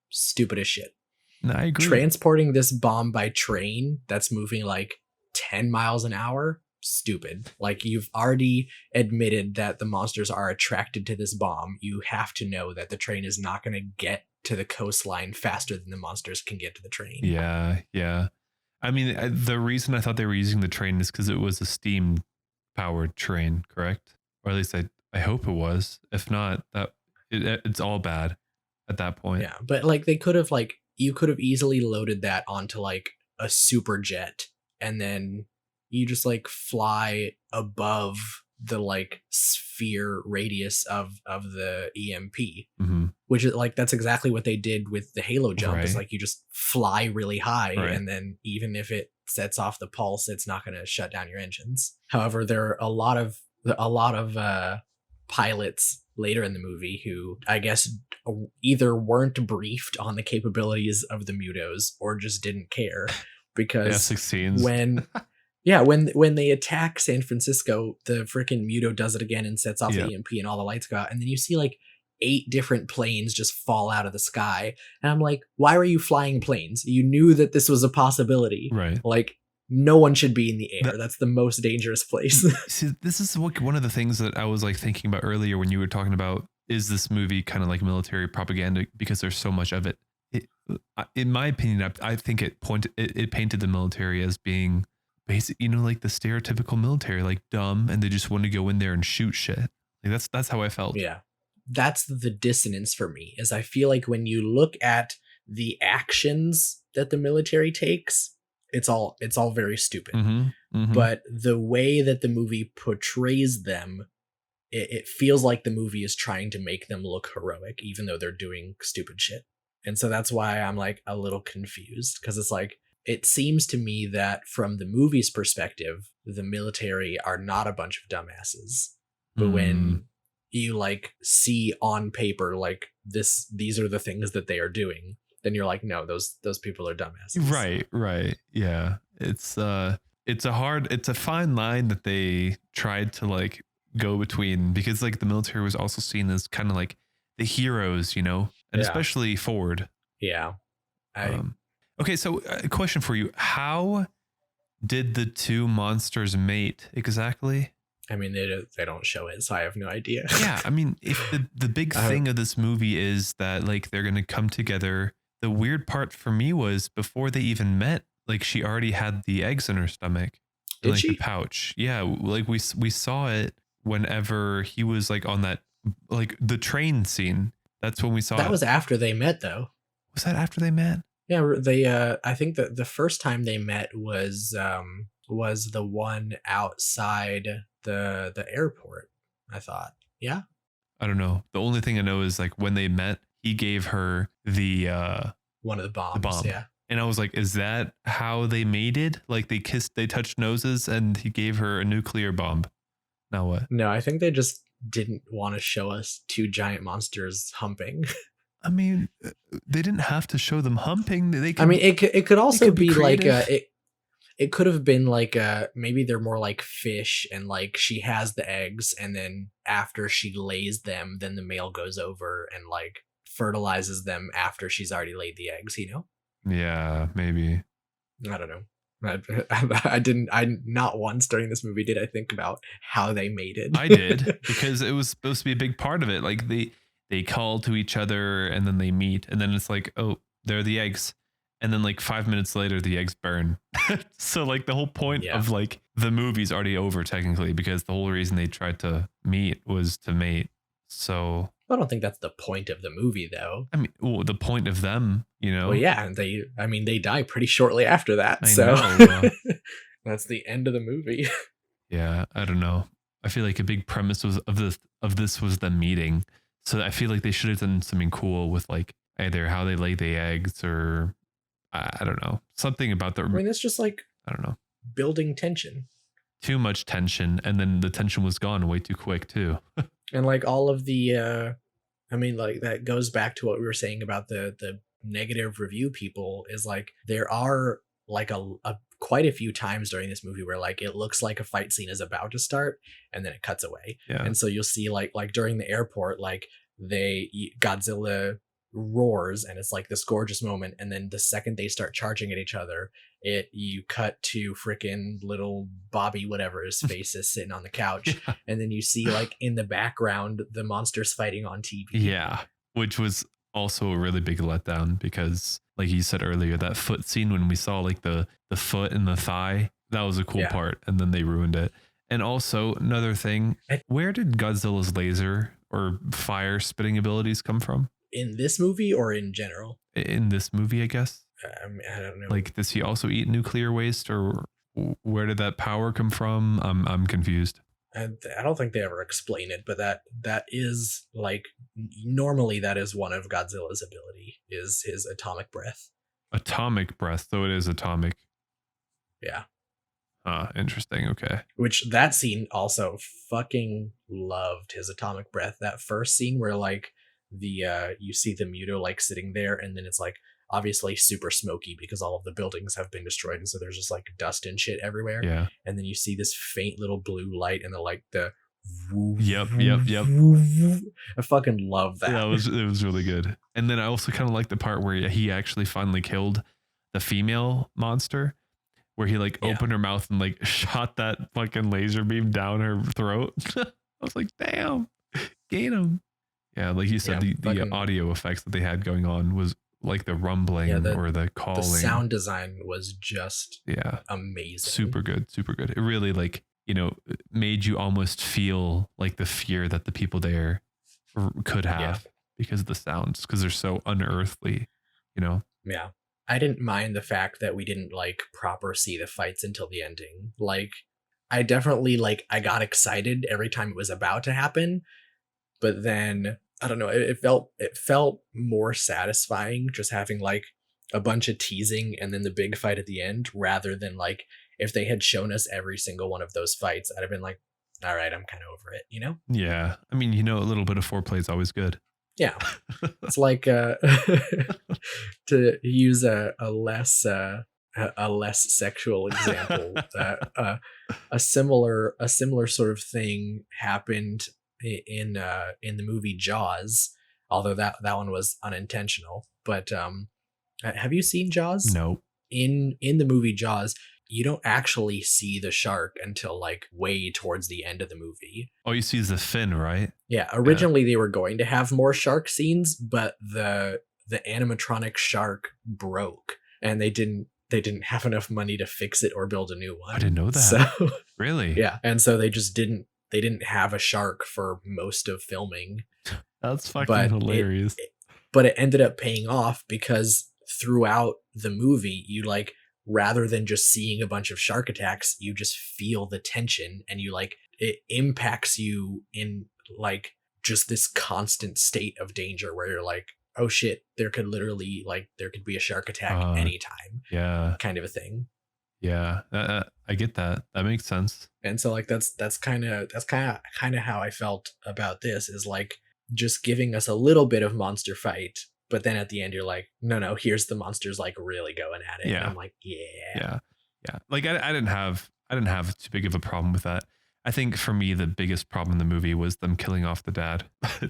stupid as shit. No, I agree. Transporting this bomb by train that's moving like 10 miles an hour, stupid. Like, you've already admitted that the monsters are attracted to this bomb. You have to know that the train is not going to get to the coastline faster than the monsters can get to the train. Yeah. I mean, the reason I thought they were using the train is because it was a steam powered train, correct? Or at least I hope it was. If not, it's all bad at that point. Yeah, but like you could have easily loaded that onto like a super jet, and then you just like fly above the like sphere radius of the EMP, which is like, that's exactly what they did with the Halo jump. Right. Is like you just fly really high, right, and then even if it sets off the pulse, it's not going to shut down your engines. However, there are a lot of pilots later in the movie who I guess either weren't briefed on the capabilities of the Mutos or just didn't care, because when they attack San Francisco, the freaking Muto does it again and sets off the EMP and all the lights go out, and then you see like 8 different planes just fall out of the sky. And I'm like, why were you flying planes? You knew that this was a possibility. Right. Like, no one should be in the air. That- That's the most dangerous place. See, this is one of the things that I was like thinking about earlier when you were talking about, is this movie kind of like military propaganda because there's so much of it. In my opinion, I think it painted the military as being basic, like the stereotypical military, like dumb, and they just want to go in there and shoot shit. Like that's how I felt. Yeah. That's the dissonance for me, is I feel like when you look at the actions that the military takes, it's all very stupid. But the way that the movie portrays them, it feels like the movie is trying to make them look heroic, even though they're doing stupid shit. And so that's why I'm like a little confused, because it's like, it seems to me that from the movie's perspective, the military are not a bunch of dumbasses. But when you like see on paper, like these are the things that they are doing, then you're like, no, those people are dumbasses. Right. Yeah. It's a fine line that they tried to like go between, because like the military was also seen as kind of like the heroes, and especially Ford. Yeah. Okay, so a question for you. How did the two monsters mate exactly? I mean, they don't show it, so I have no idea. Yeah, I mean, if the big thing of this movie is that like they're going to come together, the weird part for me was before they even met, like she already had the eggs in her stomach. Did like she? The pouch. Yeah, like we saw it whenever he was like on that, like the train scene. That's when we saw that it. was after they met, though. Was that after they met? Yeah, they I think that the first time they met was the one outside the airport, I thought. Yeah. I don't know. The only thing I know is like when they met, he gave her the one of the bombs. bomb. Yeah. And I was like, is that how they mated? Like they kissed, they touched noses, and he gave her a nuclear bomb. Now what? No, I think they just didn't want to show us two giant monsters humping. I mean, they didn't have to show them humping. They could, I mean, it could also be like creative. it could have been like maybe they're more like fish, and like she has the eggs, and then after she lays them, then the male goes over and like fertilizes them after she's already laid the eggs, Yeah, maybe. I don't know. I not once during this movie did I think about how they mated. I did, because it was supposed to be a big part of it. Like they call to each other and then they meet, and then it's like, oh, there are the eggs. And then like 5 minutes later, the eggs burn. So like the whole point of like the movie's already over technically, because the whole reason they tried to meet was to mate. So I don't think that's the point of the movie, though. I mean, the point of them, Well, yeah, they die pretty shortly after that. I so know. that's the end of the movie. Yeah, I don't know. I feel like a big premise of this was them meeting. So I feel like they should have done something cool with like either how they lay the eggs, or I don't know, something about the. I mean, it's just like, I don't know, building tension. Too much tension, and then the tension was gone way too quick too. And like all of the, I mean, like that goes back to what we were saying about the negative review people, is like there are like a quite a few times during this movie where like it looks like a fight scene is about to start and then it cuts away. Yeah. And so you'll see like during the airport, like Godzilla roars and it's like this gorgeous moment, and then the second they start charging at each other, you cut to freaking little Bobby whatever his face is sitting on the couch. Yeah. And then you see like in the background the monsters fighting on TV. Yeah, which was also a really big letdown, because like you said earlier, that foot scene when we saw like the foot and the thigh, that was a cool part, and then they ruined it. And also another thing, where did Godzilla's laser or fire spitting abilities come from? In this movie or in general? In this movie, I guess. I don't know. Like, does he also eat nuclear waste, or where did that power come from? I'm confused. I don't think they ever explain it, but that is like, normally that is one of Godzilla's ability, is his atomic breath. Atomic breath, though it is atomic. Yeah. Interesting. Okay. Which that scene also fucking loved his atomic breath. That first scene where like you see the Muto like sitting there, and then it's like obviously super smoky because all of the buildings have been destroyed, and so there's just like dust and shit everywhere. Yeah. And then you see this faint little blue light, and the Yep. I fucking love that. It was really good. And then I also kind of like the part where he actually finally killed the female monster, where he like opened her mouth and like shot that fucking laser beam down her throat. I was like, damn, get him. Yeah, like you said, the audio effects that they had going on was like the rumbling or the calling. The sound design was just amazing. Super good. It really like, you know, made you almost feel like the fear that the people there could have because of the sounds, because they're so unearthly, you know? Yeah. I didn't mind the fact that we didn't like proper see the fights until the ending. Like, I definitely like, I got excited every time it was about to happen, but then I don't know, it felt more satisfying just having like a bunch of teasing and then the big fight at the end, rather than like if they had shown us every single one of those fights, I'd have been like, all right, I'm kind of over it, you know? Yeah. I mean, you know, a little bit of foreplay is always good. Yeah. It's like to use a less sexual example, a similar sort of thing happened in the movie Jaws, although that one was unintentional. But have you seen Jaws? No. In the movie Jaws, you don't actually see the shark until like way towards the end of the movie. All you see is the fin, right? Yeah, originally they were going to have more shark scenes, but the animatronic shark broke and they didn't have enough money to fix it or build a new one. I didn't know that. So, really? Yeah, and so they just didn't have a shark for most of filming. That's fucking hilarious. But it ended up paying off because throughout the movie, you like, rather than just seeing a bunch of shark attacks, you just feel the tension and you like, it impacts you in like just this constant state of danger where you're like, oh shit, there could be a shark attack anytime. Yeah. Kind of a thing. Yeah. I get that. That makes sense. And so like, that's kind of how I felt about this, is like just giving us a little bit of monster fight, but then at the end you're like, no, here's the monsters like really going at it. Yeah. And I'm like, yeah. Like I didn't have too big of a problem with that. I think for me the biggest problem in the movie was them killing off the dad.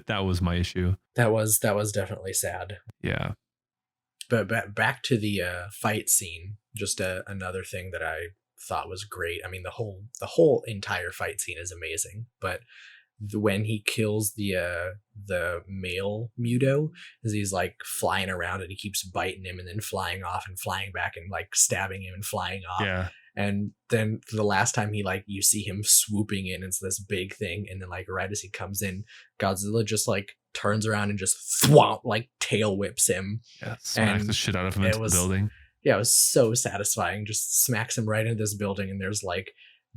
That was my issue. That was definitely sad. Yeah. But back to the fight scene, just another thing that I thought was great. I mean, the whole entire fight scene is amazing, but when he kills the male Muto, as he's like flying around and he keeps biting him and then flying off and flying back and like stabbing him and flying off. Yeah. And then the last time he like, you see him swooping in, it's this big thing, and then like right as he comes in, Godzilla just like turns around and just thwomp, like tail whips him. Yeah, smacks the shit out of him into the building. Yeah, it was so satisfying. Just smacks him right into this building, and there's like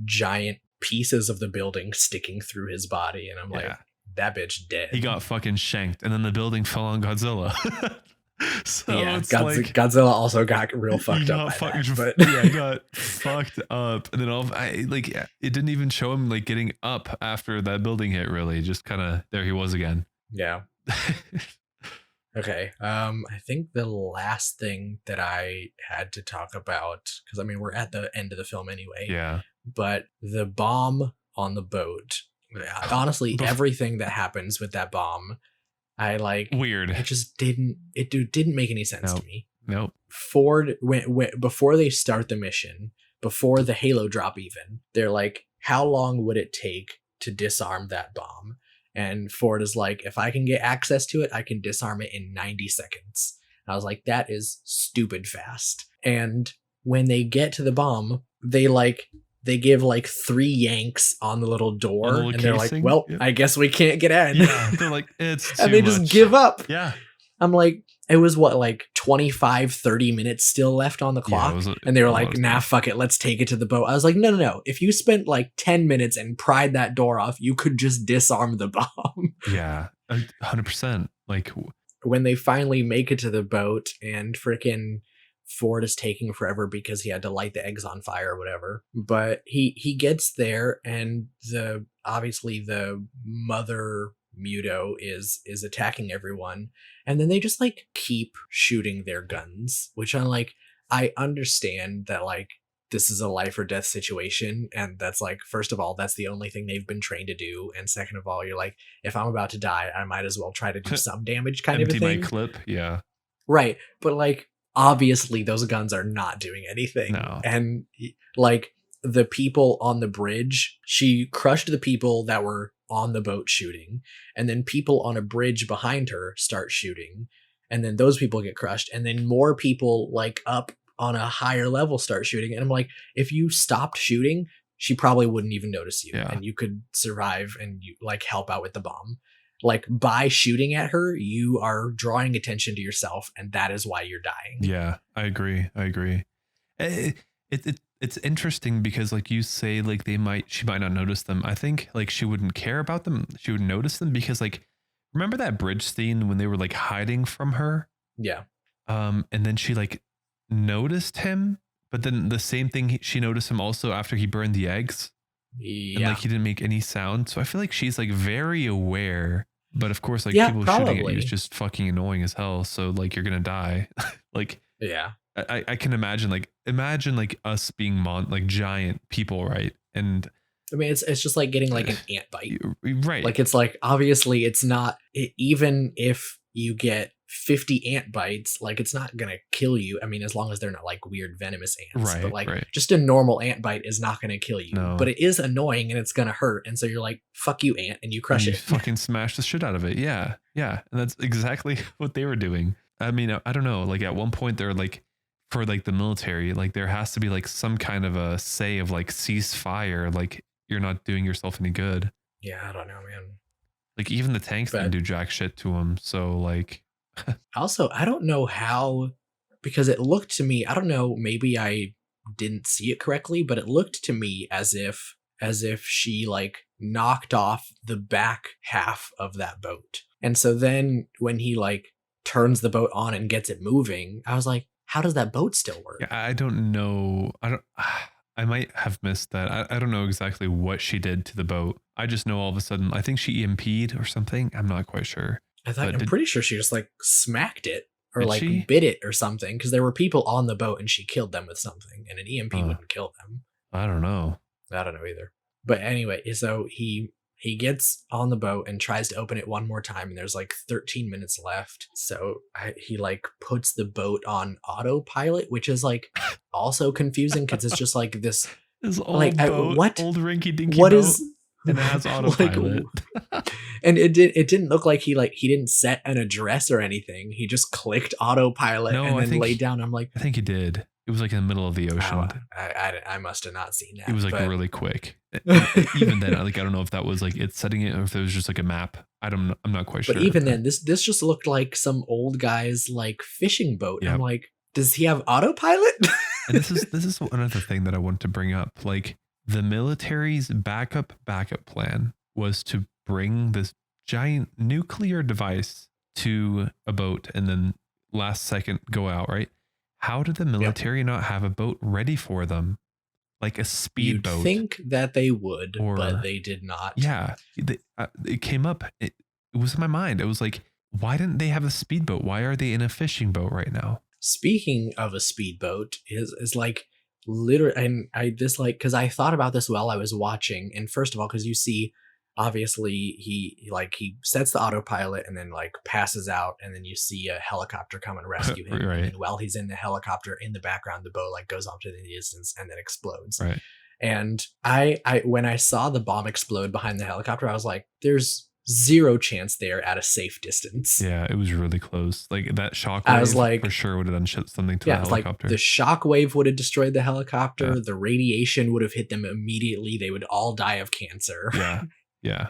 giant pieces of the building sticking through his body, and I'm like, that bitch dead. He got fucking shanked, and then the building fell on Godzilla. So yeah, Godzilla also got real fucked up. He got fucked up, and then it didn't even show him like getting up after that building hit. Really, just kind of there he was again. Yeah. Okay. I think the last thing that I had to talk about, because I mean we're at the end of the film anyway. Yeah. But the bomb on the boat, honestly, everything that happens with that bomb, I like weird. It just didn't make any sense to me. Nope. Ford went before they start the mission, before the Halo drop even, they're like, how long would it take to disarm that bomb? And Ford is like, if I can get access to it, I can disarm it in 90 seconds. And I was like, that is stupid fast. And when they get to the bomb, they give like 3 yanks on the little door, and they're like, well, I guess we can't get in. Yeah, they're like, it's too and they much. just give up. Yeah. I'm like, it was what, like 25, 30 minutes still left on the clock. And they were like, nah, fuck it. Let's take it to the boat. I was like, no. If you spent like 10 minutes and pried that door off, you could just disarm the bomb. Yeah, 100%. Like when they finally make it to the boat and freaking Ford is taking forever because he had to light the eggs on fire or whatever. But he gets there, and obviously the mother Muto is attacking everyone, and then they just like keep shooting their guns, which I'm like, I understand that like this is a life or death situation. And that's like, first of all, that's the only thing they've been trained to do. And second of all, you're like, if I'm about to die, I might as well try to do some damage kind of a Empty my thing. clip. Yeah. Right. But like, obviously those guns are not doing anything. No. And like the people on the bridge, she crushed the people that were on the boat shooting, and then people on a bridge behind her start shooting, and then those people get crushed, and then more people like up on a higher level start shooting. And I'm like, if you stopped shooting, she probably wouldn't even notice you, and you could survive and you like help out with the bomb. Like by shooting at her, you are drawing attention to yourself, and that is why you're dying. Yeah, I agree. It's interesting because like you say, like she might not notice them. I think like she wouldn't care about them. She would notice them because like, remember that bridge scene when they were like hiding from her? Yeah. And then she like noticed him, but then the same thing, she noticed him also after he burned the eggs. Yeah. And like he didn't make any sound. So I feel like she's like very aware. But of course, like Yeah, people shooting at you probably. is just fucking annoying as hell. So like you're gonna die. Like Yeah. I can imagine like us being like giant people, right? And I mean, it's just like getting like an ant bite. right. Like it's like, obviously it's not, even if you get 50 ant bites, like it's not gonna kill you. I mean, as long as they're not like weird venomous ants. Right, But like right. just a normal ant bite is not gonna kill you. No. But it is annoying and it's gonna hurt. And so you're like, fuck you, ant, and you crush and it. you fucking smash the shit out of it. Yeah. Yeah. And that's exactly what they were doing. I mean, I don't know. Like at one point they're like, for like the military, like there has to be like some kind of a say of like ceasefire. Like you're not doing yourself any good. Yeah, I don't know, man. Like even the tanks didn't do jack shit to them. So like, also, I don't know how, because it looked to me, I don't know, maybe I didn't see it correctly, but it looked to me as if she like knocked off the back half of that boat. And so then when he like turns the boat on and gets it moving, I was like, how does that boat still work? yeah, I don't know. I might have missed that. I don't know exactly what she did to the boat. I just know all of a sudden, I think she EMP'd or something. I'm not quite sure. I'm pretty sure she just like smacked it or like she? bit it or something, because there were people on the boat and she killed them with something, and an EMP wouldn't kill them. I don't know. I don't know either. But anyway, so he gets on the boat and tries to open it one more time, and there's like 13 minutes left. So he like puts the boat on autopilot, which is like also confusing because it's just like this old like boat, what old rinky dinky what boat, is and it has autopilot. And it didn't look like he didn't set an address or anything. He just clicked autopilut and then laid down. I'm like, I think he did. It was like in the middle of the ocean. I must have not seen that. It was like really quick. Even then, like I don't know if that was like it setting it or if it was just like a map. I'm not quite sure. But even then, this just looked like some old guy's like fishing boat. Yep. I'm like, does he have autopilot? And this is another thing that I want to bring up. Like the military's backup plan was to bring this giant nuclear device to a boat and then last second go out, right? How did the military not have a boat ready for them? Like a speedboat? You'd think that they would, but they did not. Yeah. It came up. It was in my mind. It was like, why didn't they have a speedboat? Why are they in a fishing boat right now? Speaking of a speedboat, is like literally, and because I thought about this while I was watching. And first of all, because you see, obviously he sets the autopilot and then like passes out, and then you see a helicopter come and rescue him. Right. And while he's in the helicopter, in the background, the boat like goes off to the distance and then explodes. Right. And I when I saw the bomb explode behind the helicopter, I was like, there's zero chance they're at a safe distance. Yeah, it was really close. Like that shockwave, I was like, for sure would have done something to the helicopter. Like the shockwave would have destroyed the helicopter. Yeah. The radiation would have hit them immediately. They would all die of cancer. Yeah. Yeah.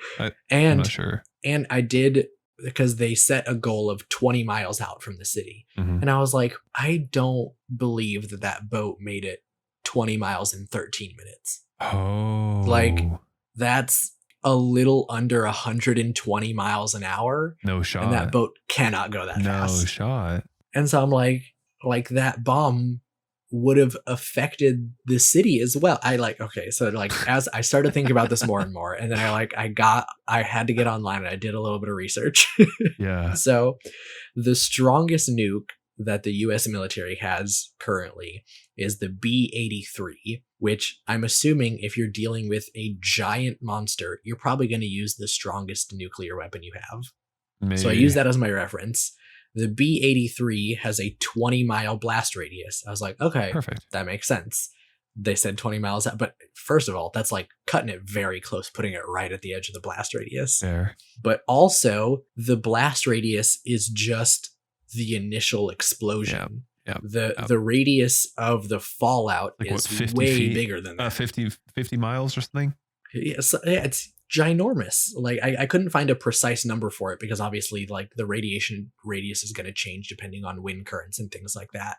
I'm not sure. And I did, because they set a goal of 20 miles out from the city. Mm-hmm. And I was like, I don't believe that boat made it 20 miles in 13 minutes. Oh. Like that's a little under 120 miles an hour. No shot. And that boat cannot go that fast. No shot. And so I'm like that bomb would have affected the city as well. As I started thinking about this more and more, and then I had to get online and I did a little bit of research. Yeah. So the strongest nuke that the US military has currently is the B-83, which I'm assuming if you're dealing with a giant monster, you're probably going to use the strongest nuclear weapon you have. Maybe. So I use that as my reference. The B-83 has a 20-mile blast radius. I was like, okay, Perfect. that makes sense. They said 20 miles out, but first of all, that's like cutting it very close, putting it right at the edge of the blast radius. There. But also, the blast radius is just the initial explosion. Yeah. The radius of the fallout Like is what, 50 way feet? bigger than that. 50 miles or something? Yeah, it's ginormous. Like I couldn't find a precise number for it because obviously like the radiation radius is going to change depending on wind currents and things like that.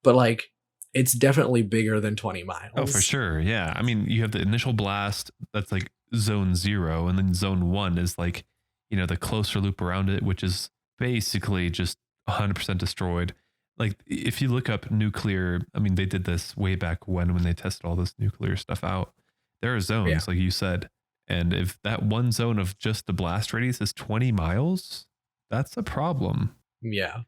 But like it's definitely bigger than 20 miles. Oh, for sure. Yeah. I mean, you have the initial blast that's like zone 0, and then zone 1 is like, the closer loop around it, which is basically just 100% destroyed. Like if you look up nuclear, I mean, they did this way back when they tested all this nuclear stuff out. There are zones, like you said. And if that one zone of just the blast radius is 20 miles, that's a problem. Yeah.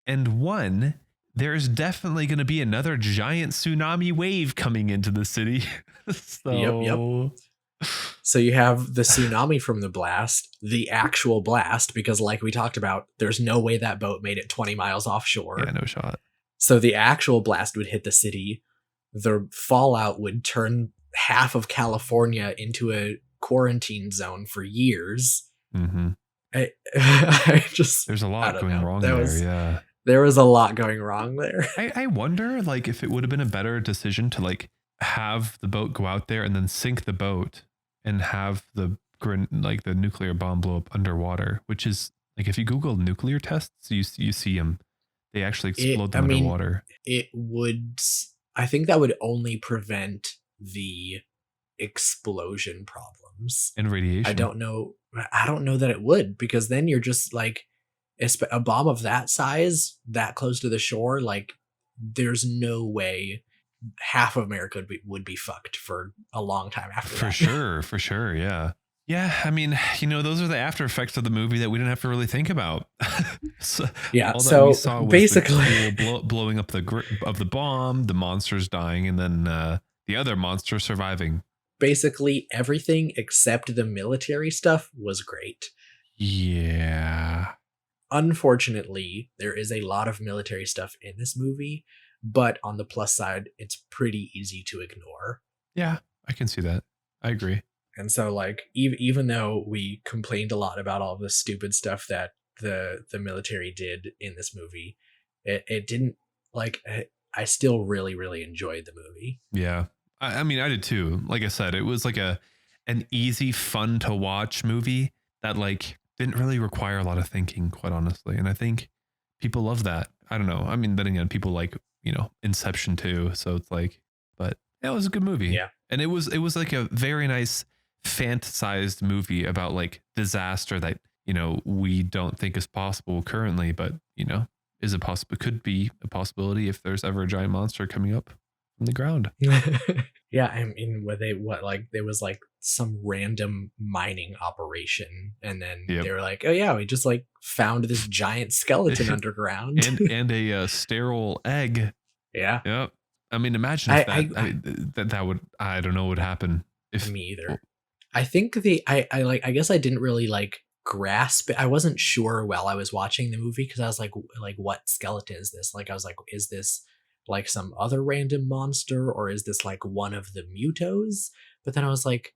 And there's definitely going to be another giant tsunami wave coming into the city. Yep. So you have the tsunami from the blast, the actual blast, because like we talked about, there's no way that boat made it 20 miles offshore. Yeah, no shot. So the actual blast would hit the city. The fallout would turn half of California into a quarantine zone for years. Mm-hmm. There's a lot going wrong there. Yeah. There was a lot going wrong there. I wonder, like, if it would have been a better decision to like have the boat go out there and then sink the boat and have the nuclear bomb blow up underwater. Which is like, if you Google nuclear tests, you see them. They actually explode them underwater. It would. I think that would only prevent the explosion problems and radiation. I don't know that it would, because then you're just like a bomb of that size that close to the shore, like there's no way half of America would be fucked for a long time after that. For sure. Yeah, I mean, those are the after effects of the movie that we didn't have to really think about. So we saw was basically the blowing up of the bomb, the monsters dying, and then the other monster surviving. Basically everything except the military stuff was great. Yeah. Unfortunately, there is a lot of military stuff in this movie, but on the plus side, it's pretty easy to ignore. Yeah, I can see that. I agree. And so like even though we complained a lot about all the stupid stuff that the military did in this movie, it didn't, like, I still really, really enjoyed the movie. Yeah. I mean, I did too. Like I said, it was like an easy, fun to watch movie that like didn't really require a lot of thinking, quite honestly. And I think people love that. I don't know. I mean, then again, people like, Inception too. So it's like, but it was a good movie. Yeah. And it was like a very nice fantasized movie about like disaster that, we don't think is possible currently, but, is it possible? Could be a possibility if there's ever a giant monster coming up from the ground. Yeah, I mean, there was like some random mining operation, and then they were like, oh yeah, we just like found this giant skeleton underground and a sterile egg. Yeah. Yep. I mean, imagine if that would, I don't know what would happen if me either. I think I guess I didn't really like grasp it. I wasn't sure while I was watching the movie, because I was like what skeleton is this? Like I was like, is this like some other random monster, or is this like one of the mutos? But then I was like,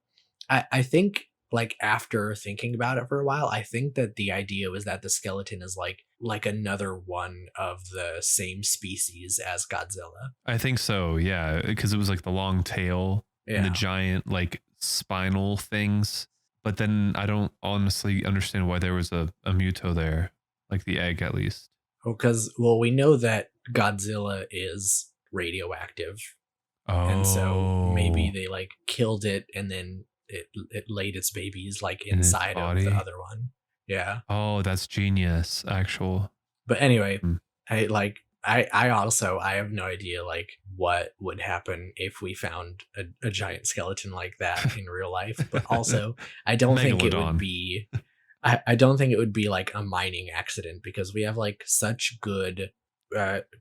I think like after thinking about it for a while, I think that the idea was that the skeleton is like another one of the same species as Godzilla. I think so, yeah, because it was like the long tail and the giant like spinal things. But then I don't honestly understand why there was a muto there, like the egg at least. Because we know that Godzilla is radioactive. And so maybe they like killed it, and then it laid its babies like inside of the other one. Yeah. Oh, that's genius, actual. But anyway, I also have no idea like what would happen if we found a giant skeleton like that in real life. But also, I don't think it would be. I don't think it would be like a mining accident, because we have like such good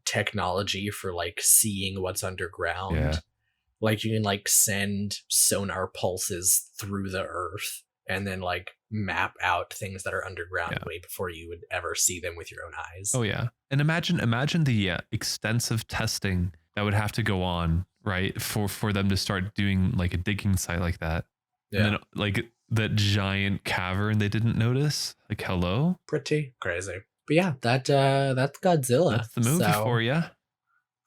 technology for like seeing what's underground. Yeah. Like you can like send sonar pulses through the earth and then like map out things that are underground Yeah. way before you would ever see them with your own eyes. Oh yeah. And imagine the extensive testing that would have to go on, right, for them to start doing like a digging site like that. Yeah. And then like that giant cavern they didn't notice. Like hello? Pretty crazy. But yeah, that's Godzilla. That's the movie for you.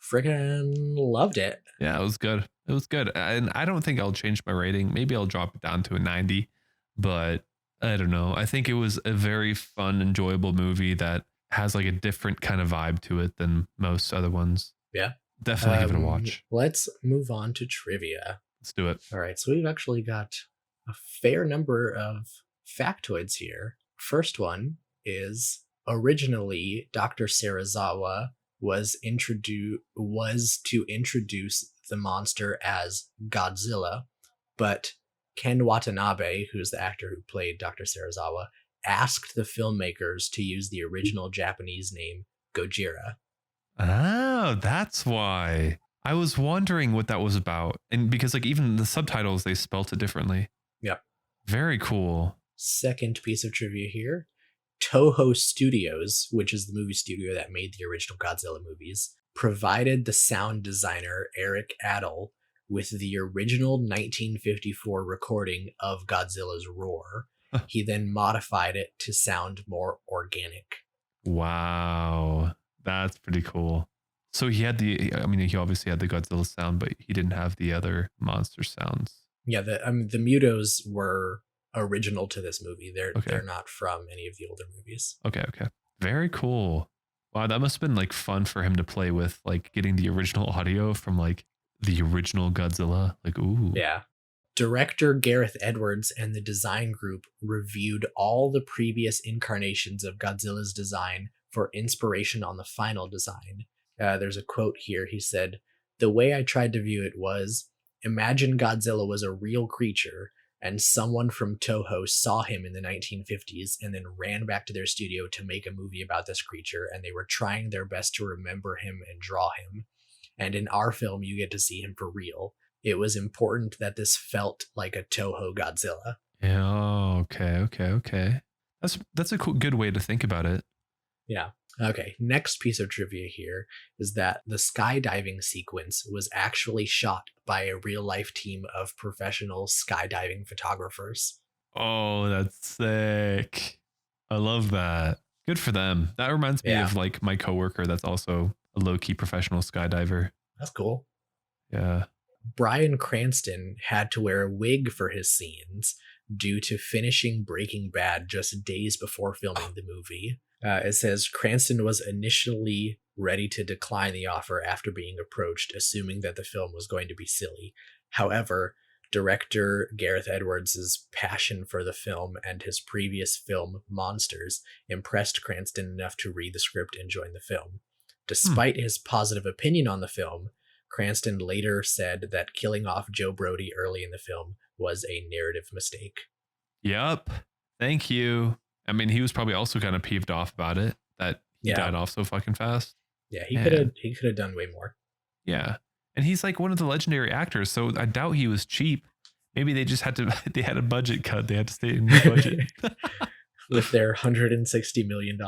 Freaking loved it. Yeah, it was good. It was good. And I don't think I'll change my rating. Maybe I'll drop it down to a 90, but I don't know. I think it was a very fun, enjoyable movie that has like a different kind of vibe to it than most other ones. Yeah. Definitely give it a watch. Let's move on to trivia. Let's do it. All right, so we've actually got a fair number of factoids here. First one is originally Dr. Serizawa was to introduce the monster as Godzilla, but Ken Watanabe, who's the actor who played Dr. Serizawa, asked the filmmakers to use the original Japanese name Gojira. Oh, that's why. I was wondering what that was about. And because like even the subtitles, they spelt it differently. Yep. Very cool. Second piece of trivia here. Toho Studios, which is the movie studio that made the original Godzilla movies, provided the sound designer Eric Adel with the original 1954 recording of Godzilla's roar. He then modified it to sound more organic. Wow. That's pretty cool. So he obviously had the Godzilla sound, but he didn't have the other monster sounds. Yeah, the Mutos were original to this movie. They're not from any of the older movies. Okay. Very cool. Wow, that must have been like fun for him to play with, like getting the original audio from like the original Godzilla. Like, ooh. Yeah. Director Gareth Edwards and the design group reviewed all the previous incarnations of Godzilla's design for inspiration on the final design. There's a quote here. He said, "The way I tried to view it was, imagine Godzilla was a real creature, and someone from Toho saw him in the 1950s and then ran back to their studio to make a movie about this creature, and they were trying their best to remember him and draw him. And in our film, you get to see him for real. It was important that this felt like a Toho Godzilla." Yeah. Okay. That's a cool, good way to think about it. Yeah. Okay. Next piece of trivia here is that the skydiving sequence was actually shot by a real life team of professional skydiving photographers. Oh, that's sick. I love that. Good for them. That reminds me of like my coworker that's also a low-key professional skydiver. That's cool. Yeah. Bryan Cranston had to wear a wig for his scenes due to finishing Breaking Bad just days before filming the movie. It says Cranston was initially ready to decline the offer after being approached, assuming that the film was going to be silly. However, director Gareth Edwards' passion for the film and his previous film, Monsters, impressed Cranston enough to read the script and join the film. Despite his positive opinion on the film, Cranston later said that killing off Joe Brody early in the film was a narrative mistake. Yep. Thank you. I mean, he was probably also kind of peeved off about it, that he died off so fucking fast. Yeah, he could have done way more. Yeah. And he's like one of the legendary actors, so I doubt he was cheap. Maybe they just had a budget cut. They had to stay in the budget. With their $160 million.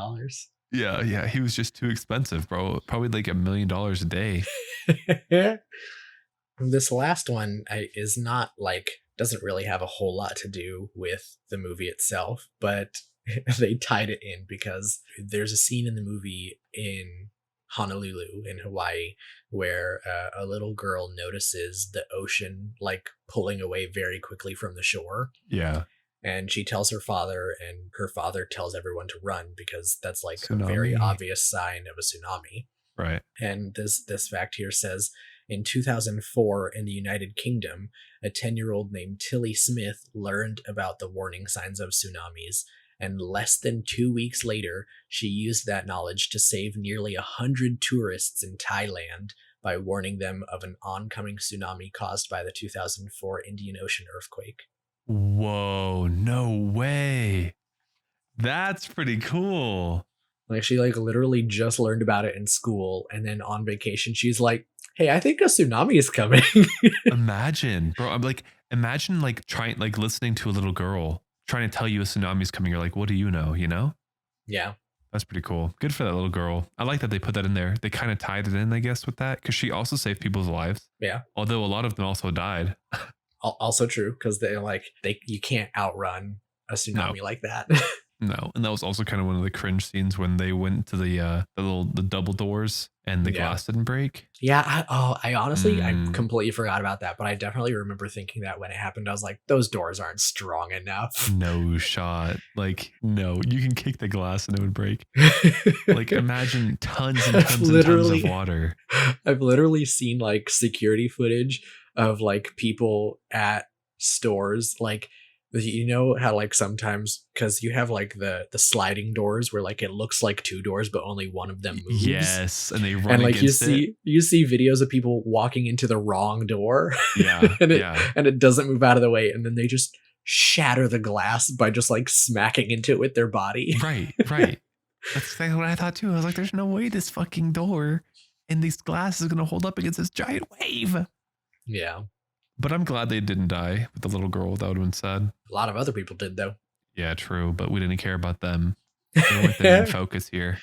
Yeah, he was just too expensive, bro. Probably like $1 million a day. This last one is not like, doesn't really have a whole lot to do with the movie itself, but they tied it in because there's a scene in the movie in Honolulu in Hawaii where a little girl notices the ocean like pulling away very quickly from the shore. Yeah. And she tells her father, and her father tells everyone to run because that's like Tsunami. a very obvious sign of a tsunami. Right. And this fact here says, in 2004 in the United Kingdom, a 10-year-old named Tilly Smith learned about the warning signs of tsunamis, and less than 2 weeks later, she used that knowledge to save nearly 100 tourists in Thailand by warning them of an oncoming tsunami caused by the 2004 Indian Ocean earthquake. Whoa, no way. That's pretty cool. Like she like literally just learned about it in school, and then on vacation she's like, "Hey, I think a tsunami is coming." Imagine, bro. I'm like, imagine like trying, like listening to a little girl trying to tell you a tsunami's coming. You're like, what do you know? You know? Yeah. That's pretty cool. Good for that little girl. I like that they put that in there. They kind of tied it in, I guess, with that because she also saved people's lives. Yeah. Although a lot of them also died. Also true, because they're like you can't outrun a tsunami like that. No, and that was also kind of one of the cringe scenes when they went to the double doors and the glass didn't break. Yeah, I honestly I completely forgot about that, but I definitely remember thinking that when it happened. I was like, those doors aren't strong enough. No shot. Like, no, you can kick the glass and it would break. Like, imagine tons and tons and tons of water. I've literally seen like security footage of like people at stores, like, you know how like sometimes, because you have like the sliding doors where like it looks like two doors but only one of them moves. Yes, and they run and like against you see videos of people walking into the wrong door. Yeah, and it doesn't move out of the way, and then they just shatter the glass by just like smacking into it with their body. Right. That's exactly what I thought too. I was like, there's no way this fucking door and these glass is gonna hold up against this giant wave. Yeah. But I'm glad they didn't die with the little girl. That would have been sad. A lot of other people did though. Yeah, true. But we didn't care about them. They weren't the main focus here.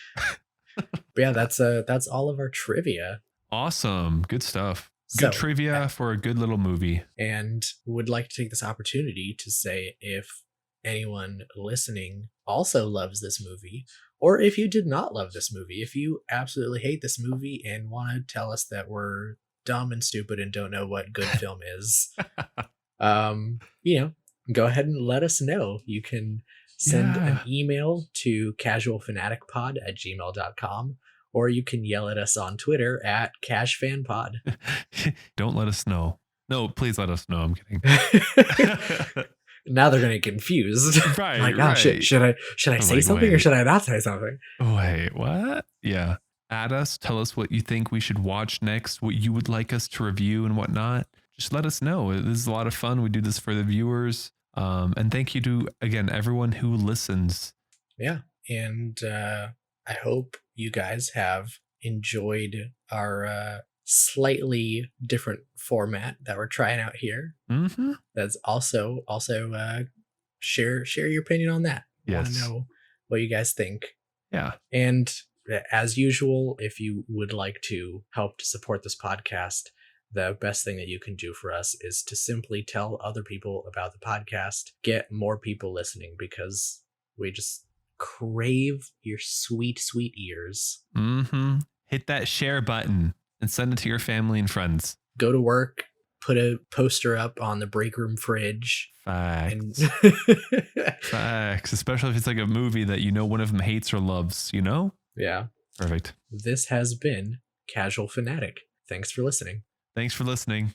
But yeah, that's all of our trivia. Awesome. Good stuff. Good trivia for a good little movie. And would like to take this opportunity to say, if anyone listening also loves this movie, or if you did not love this movie, if you absolutely hate this movie and want to tell us that we're dumb and stupid and don't know what good film is, go ahead and let us know. You can send an email to casualfanaticpod@gmail.com, or you can yell at us on Twitter at cashfanpod. Don't let us know. No, please let us know. I'm kidding. Now they're going to get confused. Right. Like, oh, should I say something or should I not say something? Wait, what? Yeah. Add us. Tell us what you think we should watch next, what you would like us to review and whatnot. Just let us know. This is a lot of fun. We do this for the viewers. And thank you to, again, everyone who listens. Yeah. And I hope you guys have enjoyed our slightly different format that we're trying out here. Mm-hmm. That's also share your opinion on that. Yes. Want to know what you guys think. Yeah. And as usual, if you would like to help to support this podcast, the best thing that you can do for us is to simply tell other people about the podcast, get more people listening, because we just crave your sweet, sweet ears. Mm-hmm. Hit that share button and send it to your family and friends. Go to work, put a poster up on the break room fridge. Facts. Facts. Especially if it's like a movie that you know one of them hates or loves, you know? Yeah. Perfect. This has been Casual Fanatic. Thanks for listening. Thanks for listening.